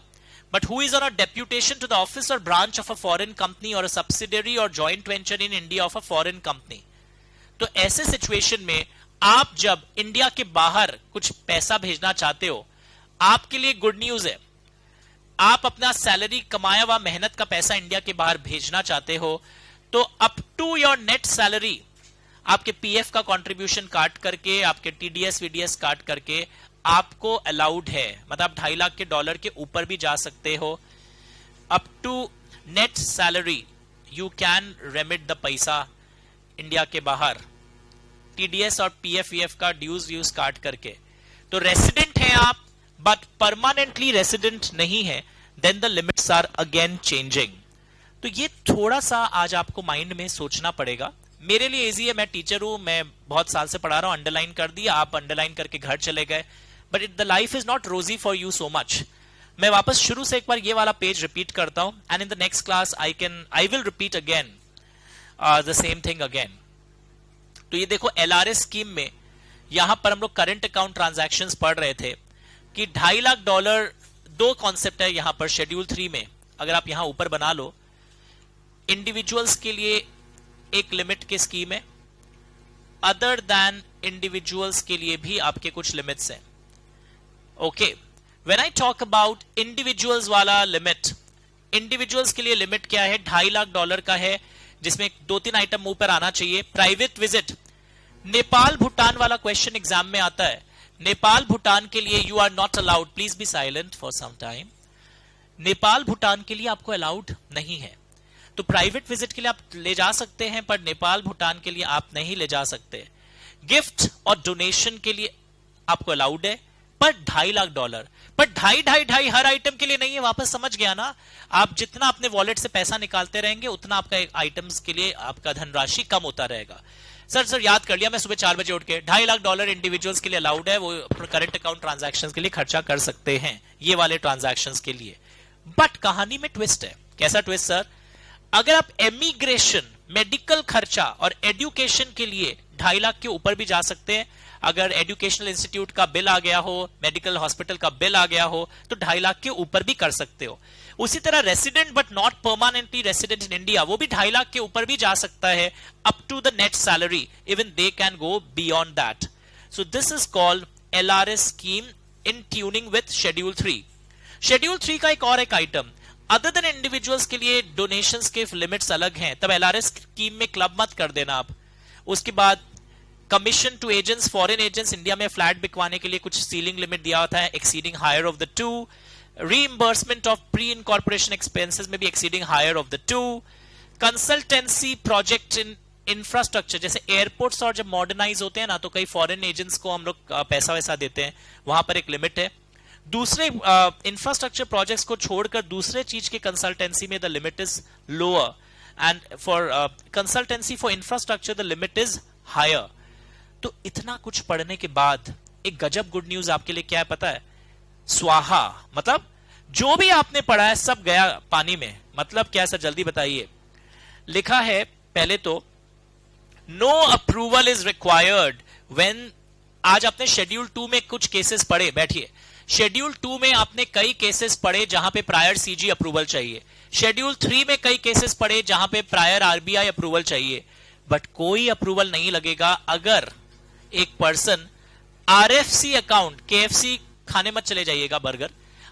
but who is on a deputation to the office or branch of a foreign company or a subsidiary or joint venture in India of a foreign company। तो ऐसे situation में आप जब India के बाहर कुछ पैसा भेजना चाहते हो, आपके लिए गुड न्यूज है। आप अपना सैलरी, कमाया हुआ मेहनत का पैसा इंडिया के बाहर भेजना चाहते हो, तो up to your net salary आपके पीएफ का कंट्रीब्यूशन काट करके, आपके टीडीएस वीडीएस काट करके आपको अलाउड है। मतलब 2.5 लाख के डॉलर के ऊपर भी जा सकते हो। Up to net salary you can remit the पैसा इंडिया के बाहर। टीडीएस और पीएफ का ड्यूज काट करके। तो रेसिडेंट हैं आप बट परमानेंटली रेसिडेंट नहीं है, then the limits are again changing. तो ये थोड़ा सा आज आपको माइंड में सोचना पड़ेगा। मेरे लिए इजी है, मैं टीचर हूं, मैं बहुत साल से पढ़ा रहा हूं, अंडरलाइन कर दिया, आप अंडरलाइन करके घर चले गए, but the life is not रोजी फॉर यू सो मच। मैं वापस शुरू से एक बार ये वाला पेज रिपीट करता हूं, and in the next class I will repeat again the same thing again. तो ये देखो एलआरएस स्कीम में यहां पर हम लोग करंट अकाउंट ट्रांजैक्शंस पढ़ रहे थे कि $2.5 लाख, दो कॉन्सेप्ट है यहां पर शेड्यूल 3 में। अगर आप यहां ऊपर बना लो, इंडिविजुअल्स के लिए एक लिमिट की स्कीम है, अदर देन इंडिविजुअल्स के लिए भी आपके कुछ लिमिट्स हैं। Okay, when I talk about individuals वाला लिमिट, इंडिविजुअल्स के लिए लिमिट क्या है? $2.5 लाख का है, जिसमें 2-3 आइटम मुंह पर आना चाहिए। प्राइवेट विजिट, नेपाल भूटान वाला क्वेश्चन एग्जाम में आता है। नेपाल भूटान के लिए you are not allowed, please be silent for some time. Nepal Bhutan के लिए आपको अलाउड नहीं है। तो प्राइवेट विजिट के लिए आप ले जा सकते हैं, पर नेपाल भूटान के लिए आप नहीं ले जा सकते। गिफ्ट और डोनेशन के लिए आपको अलाउड है, पर $2.5 लाख, पर ढाई हर आइटम के लिए नहीं है। वापस समझ गया ना? आप जितना अपने वॉलेट से पैसा निकालते रहेंगे उतना आपका आइटम्स के लिए आपका धनराशि कम होता रहेगा। सर याद कर लिया, मैं सुबह 4 बजे उठ के $2.5 लाख इंडिविजुअल्स के लिए अलाउड है, वो करंट अकाउंट ट्रांजैक्शंस के लिए खर्चा कर सकते हैं, ये वाले ट्रांजैक्शंस के लिए। बट कहानी में ट्विस्ट है। कैसा ट्विस्ट सर? अगर आप एमिग्रेशन, मेडिकल खर्चा और एजुकेशन के लिए $2.5 लाख के ऊपर भी जा सकते हैं। अगर एजुकेशनल इंस्टीट्यूट का बिल आ गया हो, मेडिकल हॉस्पिटल का बिल आ गया हो, तो $2.5 लाख के ऊपर भी कर सकते हो। उसी तरह resident but not permanently resident in India, वो भी $2.5 लाख के ऊपर भी जा सकता है, up to the net salary, even they can go beyond that. So this is called LRS scheme in tuning with schedule 3। Schedule 3 का एक आइटम, अदर देन इंडिविजुअल्स के लिए डोनेशंस के लिमिट्स अलग हैं, तब एलआरएस स्कीम में क्लब मत कर देना आप। उसके बाद commission to agents, foreign agents, India में फ्लैट बिकवाने के लिए कुछ सीलिंग लिमिट दिया होता है, exceeding higher of the 2। Reimbursement of pre incorporation expenses में भी exceeding higher of the 2। Consultancy project in infrastructure, जैसे एयरपोर्ट्स और जब मॉडर्नाइज होते हैं ना, तो कई फॉरेन एजेंट्स को हम लोग पैसा वैसा देते हैं, वहां पर एक लिमिट है। दूसरे इंफ्रास्ट्रक्चर प्रोजेक्ट्स को छोड़कर दूसरे चीज के कंसल्टेंसी में the limit is lower, and for consultancy for infrastructure the limit is higher. तो इतना कुछ पढ़ने के बाद एक गजब गुड न्यूज आपके लिए क्या है पता है? स्वाहा, मतलब जो भी आपने पढ़ा है सब गया पानी में। मतलब क्या है सर, जल्दी बताइए। लिखा है पहले तो, no approval is required when, आज आपने शेड्यूल 2 में कुछ केसेस पढ़े, बैठिए। शेड्यूल 2 में आपने कई केसेस पढ़े जहां पे प्रायर सीजी अप्रूवल चाहिए। शेड्यूल 3 में कई केसेस पढ़े जहां पे प्रायर आरबीआई अप्रूवल चाहिए। बट कोई अप्रूवल नहीं लगेगा अगर एक पर्सन आरएफसी अकाउंट, केएफसी खाने मत चले जाइएगा बर्गर,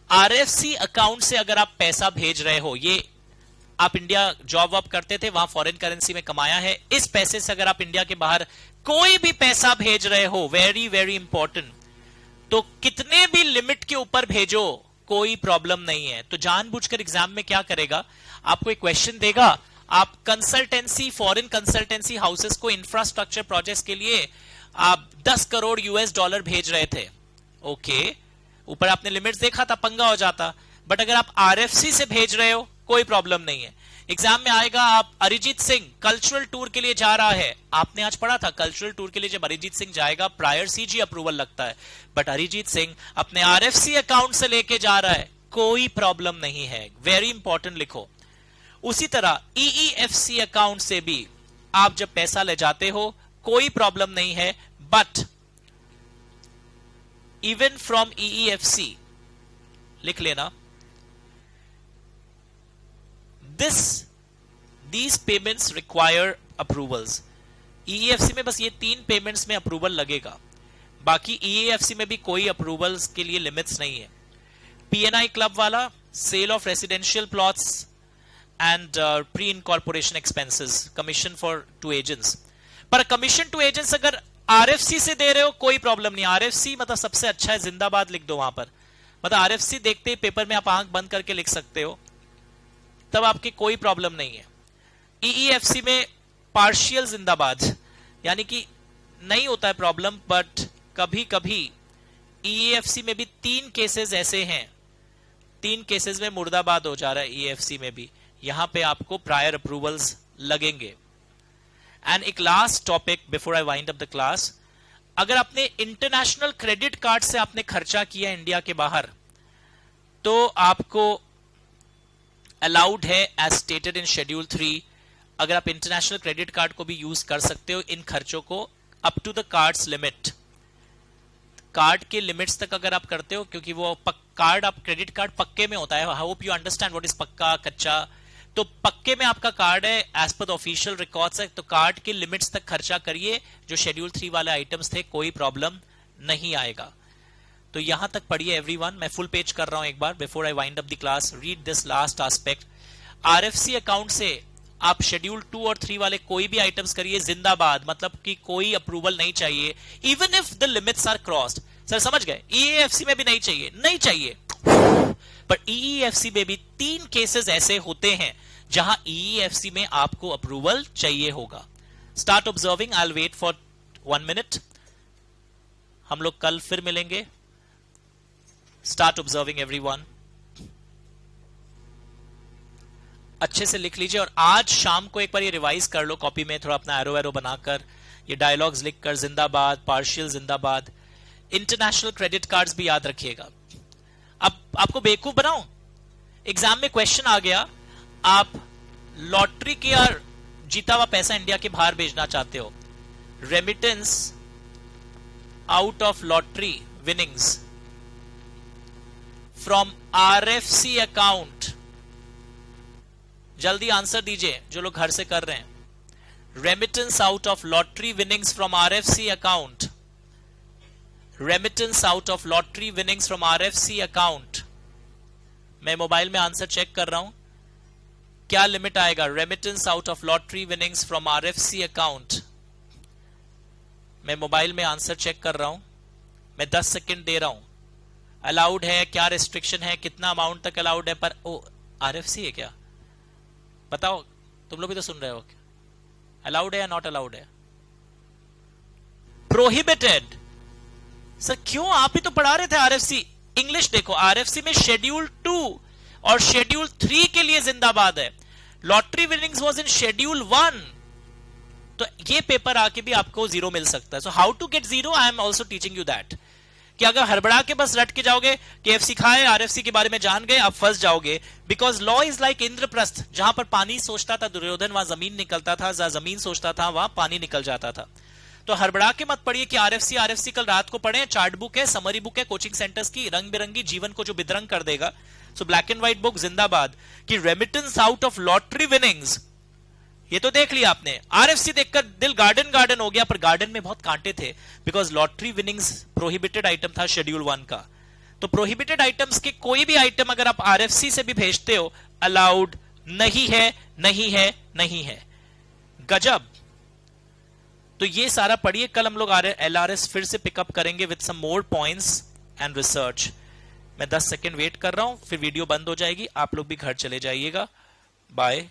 आरएफसी अकाउंट से अगर आप पैसा भेज रहे हो, ये आप इंडिया जॉब वॉब करते थे, वहां फॉरेन करेंसी में कमाया है, इस पैसे से अगर आप इंडिया के बाहर कोई भी पैसा भेज रहे हो, वेरी वेरी इंपॉर्टेंट, तो कितने भी लिमिट के ऊपर भेजो, कोई प्रॉब्लम नहीं है। तो जानबूझकर एग्जाम में क्या करेगा, आपको एक क्वेश्चन देगा, आप कंसल्टेंसी, फॉरेन कंसल्टेंसी हाउसेस को इंफ्रास्ट्रक्चर प्रोजेक्ट्स के लिए आप 10 करोड़ यूएस डॉलर भेज रहे थे। ओके, ऊपर आपने लिमिट्स देखा था, पंगा हो जाता। बट अगर आप आरएफसी से भेज रहे हो, कोई प्रॉब्लम नहीं है। एग्जाम में आएगा, आप अरिजीत सिंह कल्चरल टूर के लिए जा रहा है, आपने आज पढ़ा था कल्चरल टूर के लिए जब अरिजीत सिंह जाएगा प्रायर सीजी अप्रूवल लगता है, बट अरिजीत सिंह अपने आरएफसी अकाउंट से लेके जा रहा है, कोई प्रॉब्लम नहीं है। वेरी इंपॉर्टेंट लिखो। उसी तरह ईईएफसी अकाउंट से भी आप जब पैसा ले जाते हो, कोई प्रॉब्लम नहीं है। बट इवन फ्रॉम ईईएफसी, लिख लेना, these payments require approvals। EEFC में बस ये 3 पेमेंट्स में अप्रूवल लगेगा, बाकी EEFC में भी कोई अप्रूवल्स के लिए लिमिट्स नहीं है। PNI क्लब वाला, sale of residential plots and pre incorporation expenses, commission for to agents. पर कमीशन टू एजेंट्स अगर RFC से दे रहे हो, कोई प्रॉब्लम नहीं। RFC मतलब सबसे अच्छा है, जिंदाबाद लिख दो वहां पर। मतलब RFC देखते ही पेपर में आप आंख बंद करके लिख सकते हो, तब आपकी कोई प्रॉब्लम नहीं है। EEFC में पार्शियल जिंदाबाद, यानी कि नहीं होता है प्रॉब्लम, बट कभी कभी ईएफसी में भी 3 केसेस ऐसे हैं, 3 केसेस में मुर्दाबाद हो जा रहा है ईएफसी में भी, यहां पे आपको प्रायर अप्रूवल्स लगेंगे। एंड एक last topic before I wind up the class, अगर आपने इंटरनेशनल क्रेडिट कार्ड से आपने खर्चा किया इंडिया के बाहर, तो आपको अलाउड है एज स्टेटेड इन शेड्यूल 3, अगर आप इंटरनेशनल क्रेडिट कार्ड को भी यूज कर सकते हो इन खर्चों को up to the cards limit, card के लिमिट्स तक अगर आप करते हो, क्योंकि वो कार्ड आप क्रेडिट कार्ड पक्के में होता है, I hope you understand what is पक्का कच्चा, तो पक्के में आपका कार्ड है as per the official records है, तो कार्ड के लिमिट्स तक खर्चा करिए, जो शेड्यूल 3 वाले आइटम्स थे कोई प्रॉब्लम नहीं आएगा। तो यहां तक पढ़िए एवरीवन, मैं फुल पेज कर रहा हूं एक बार before I wind up the class, read this last aspect. RFC account से आप शेड्यूल 2 और 3 वाले कोई भी आइटम्स करिए जिंदाबाद, मतलब कि कोई अप्रूवल नहीं चाहिए, even if the limits are crossed. Sir समझ गए, ईएफसी में भी नहीं चाहिए, नहीं चाहिए, पर ईएफसी में भी 3 केसेस ऐसे होते हैं जहां ईएफसी में आपको अप्रूवल चाहिए होगा। Start observing, I will wait for 1 minute, हम लोग कल फिर मिलेंगे। स्टार्ट ऑब्जर्विंग एवरीवन, अच्छे से लिख लीजिए, और आज शाम को एक बार ये रिवाइज कर लो कॉपी में, थोड़ा अपना एरो एरो बनाकर, ये डायलॉग्स लिखकर, जिंदाबाद, पार्शियल जिंदाबाद, इंटरनेशनल क्रेडिट कार्ड्स भी याद रखिएगा। अब आपको बेवकूफ बनाऊं, एग्जाम में क्वेश्चन आ गया, आप लॉटरी की या जीता हुआ पैसा इंडिया के बाहर भेजना चाहते हो, remittance out of lottery winnings from RFC account, जल्दी आंसर दीजिए जो लोग घर से कर रहे हैं। Remittance out of lottery winnings from RFC account, remittance out of lottery winnings from RFC account, मैं मोबाइल में आंसर चेक कर रहा हूं, क्या लिमिट आएगा? Remittance out of lottery winnings from RFC account, मैं मोबाइल में आंसर चेक कर रहा हूं, मैं 10 सेकंड दे रहा हूं। अलाउड है, क्या रिस्ट्रिक्शन है, कितना अमाउंट तक अलाउड है? पर ओ आरएफसी है क्या, बताओ, तुम लोग भी तो सुन रहे हो, अलाउड है या नॉट अलाउड है? प्रोहिबिटेड। सर क्यों, आप भी तो पढ़ा रहे थे आरएफसी, इंग्लिश देखो, आरएफसी में शेड्यूल 2 और शेड्यूल 3 के लिए जिंदाबाद है, lottery winnings was in schedule 1, तो ये पेपर आके भी आपको 0 मिल सकता है। So how to get 0, I am also teaching you that, कि अगर हड़बड़ा के बस रट के जाओगे, केएफसी खाए, आरएफसी के बारे में जान गए, आप फंस जाओगे, because law is like Indraprastha, जहां पर पानी सोचता था दुर्योधन, वहां जमीन निकलता था, जहां जमीन सोचता था वहां पानी निकल जाता था। तो हड़बड़ा के मत पढ़िए कि आरएफसी आरएफसी कल रात को पढ़े, चार्ट बुक है, समरी बुक है कोचिंग सेंटर्स की, रंग बिरंगी, जीवन को जो बिदरंग कर देगा। So black and white book जिंदाबाद, कि remittance out of lottery winnings, ये तो देख लिया आपने, आरएफसी देखकर दिल गार्डन गार्डन हो गया, पर गार्डन में बहुत कांटे थे, because lottery winnings prohibited item था शेड्यूल 1 का। तो प्रोहिबिटेड आइटम्स के कोई भी आइटम अगर आप आरएफसी से भी भेजते हो, अलाउड नहीं है, नहीं है, नहीं है। गजब। तो ये सारा पढ़िए, कल हम लोग एलआरएस फिर से पिकअप करेंगे with some more points and research. मैं 10 सेकेंड वेट कर रहा हूं, फिर वीडियो बंद हो जाएगी, आप लोग भी घर चले जाइएगा। Bye.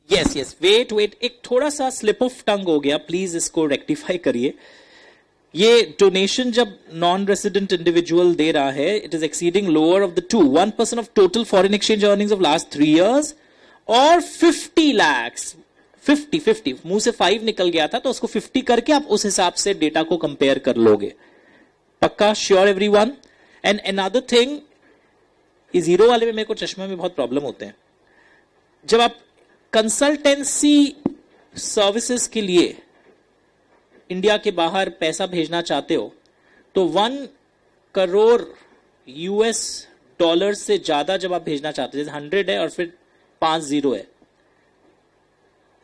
Yes yes, wait wait, एक थोड़ा सा स्लिप ऑफ टंग हो गया, प्लीज इसको रेक्टिफाई करिए। ये डोनेशन जब नॉन रेसिडेंट इंडिविजुअल दे रहा है, it is exceeding lower of the 1% of total foreign exchange earnings of last 3 years और 50 lakhs, 50 मुंह से 5 निकल गया था, तो उसको 50 करके आप उस हिसाब से डेटा को कंपेयर कर लोगे। पक्का? Sure everyone? And another thing, ये 0 वाले में मेरे को चश्मा में बहुत प्रॉब्लम होते हैं। जब आप कंसल्टेंसी सर्विसेज के लिए इंडिया के बाहर पैसा भेजना चाहते हो, तो $1 crore डॉलर से ज्यादा जब आप भेजना चाहते हैं, जैसे 100 है और फिर 5 जीरो है,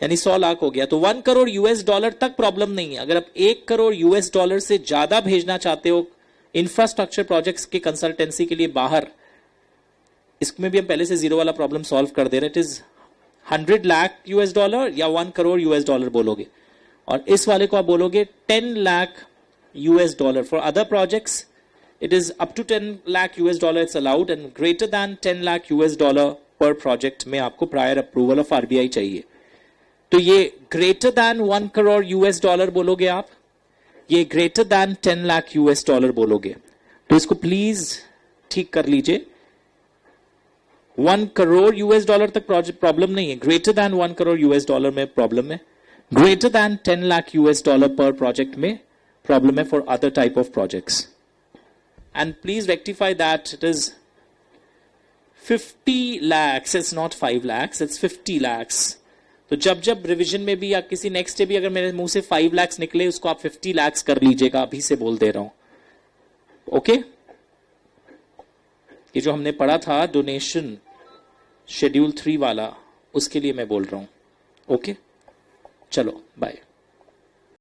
यानी 100 लाख हो गया, तो 1 करोड़ यूएस डॉलर तक प्रॉब्लम नहीं है। अगर आप 1 करोड़ यूएस डॉलर से ज्यादा भेजना चाहते हो इंफ्रास्ट्रक्चर प्रोजेक्ट्स के कंसल्टेंसी के लिए बाहर, इसमें भी हम पहले से जीरो वाला प्रॉब्लम सॉल्व कर दे रहे। It is 100 lakh US dollar या 1 करोड़ यूएस डॉलर बोलोगे, और इस वाले को आप बोलोगे 10 lakh US dollar. For other projects it is up to 10 lakh US dollar it's allowed, and greater than 10 lakh US dollar per project में आपको prior approval of RBI चाहिए। तो ये greater than 1 crore US dollar बोलोगे आप, ये greater than 10 lakh US dollar बोलोगे। तो इसको प्लीज ठीक कर लीजिए। 1 करोड़ US डॉलर तक प्रॉब्लम नहीं है, greater than 1 crore US dollar में प्रॉब्लम है, greater than 10 lakh US dollar पर प्रोजेक्ट में प्रॉब्लम है for other type of projects. And please rectify that it is 50 lakhs, it's not 5 lakhs, it's 50 lakhs. तो जब रिवीजन में भी या किसी नेक्स्ट डे भी अगर मेरे मुंह से 5 lakhs निकले, उसको आप 50 lakhs कर लीजिएगा, अभी से बोल दे रहा हूं। ओके, ये जो हमने पढ़ा था डोनेशन शेड्यूल 3 वाला, उसके लिए मैं बोल रहा हूं। ओके, चलो बाय।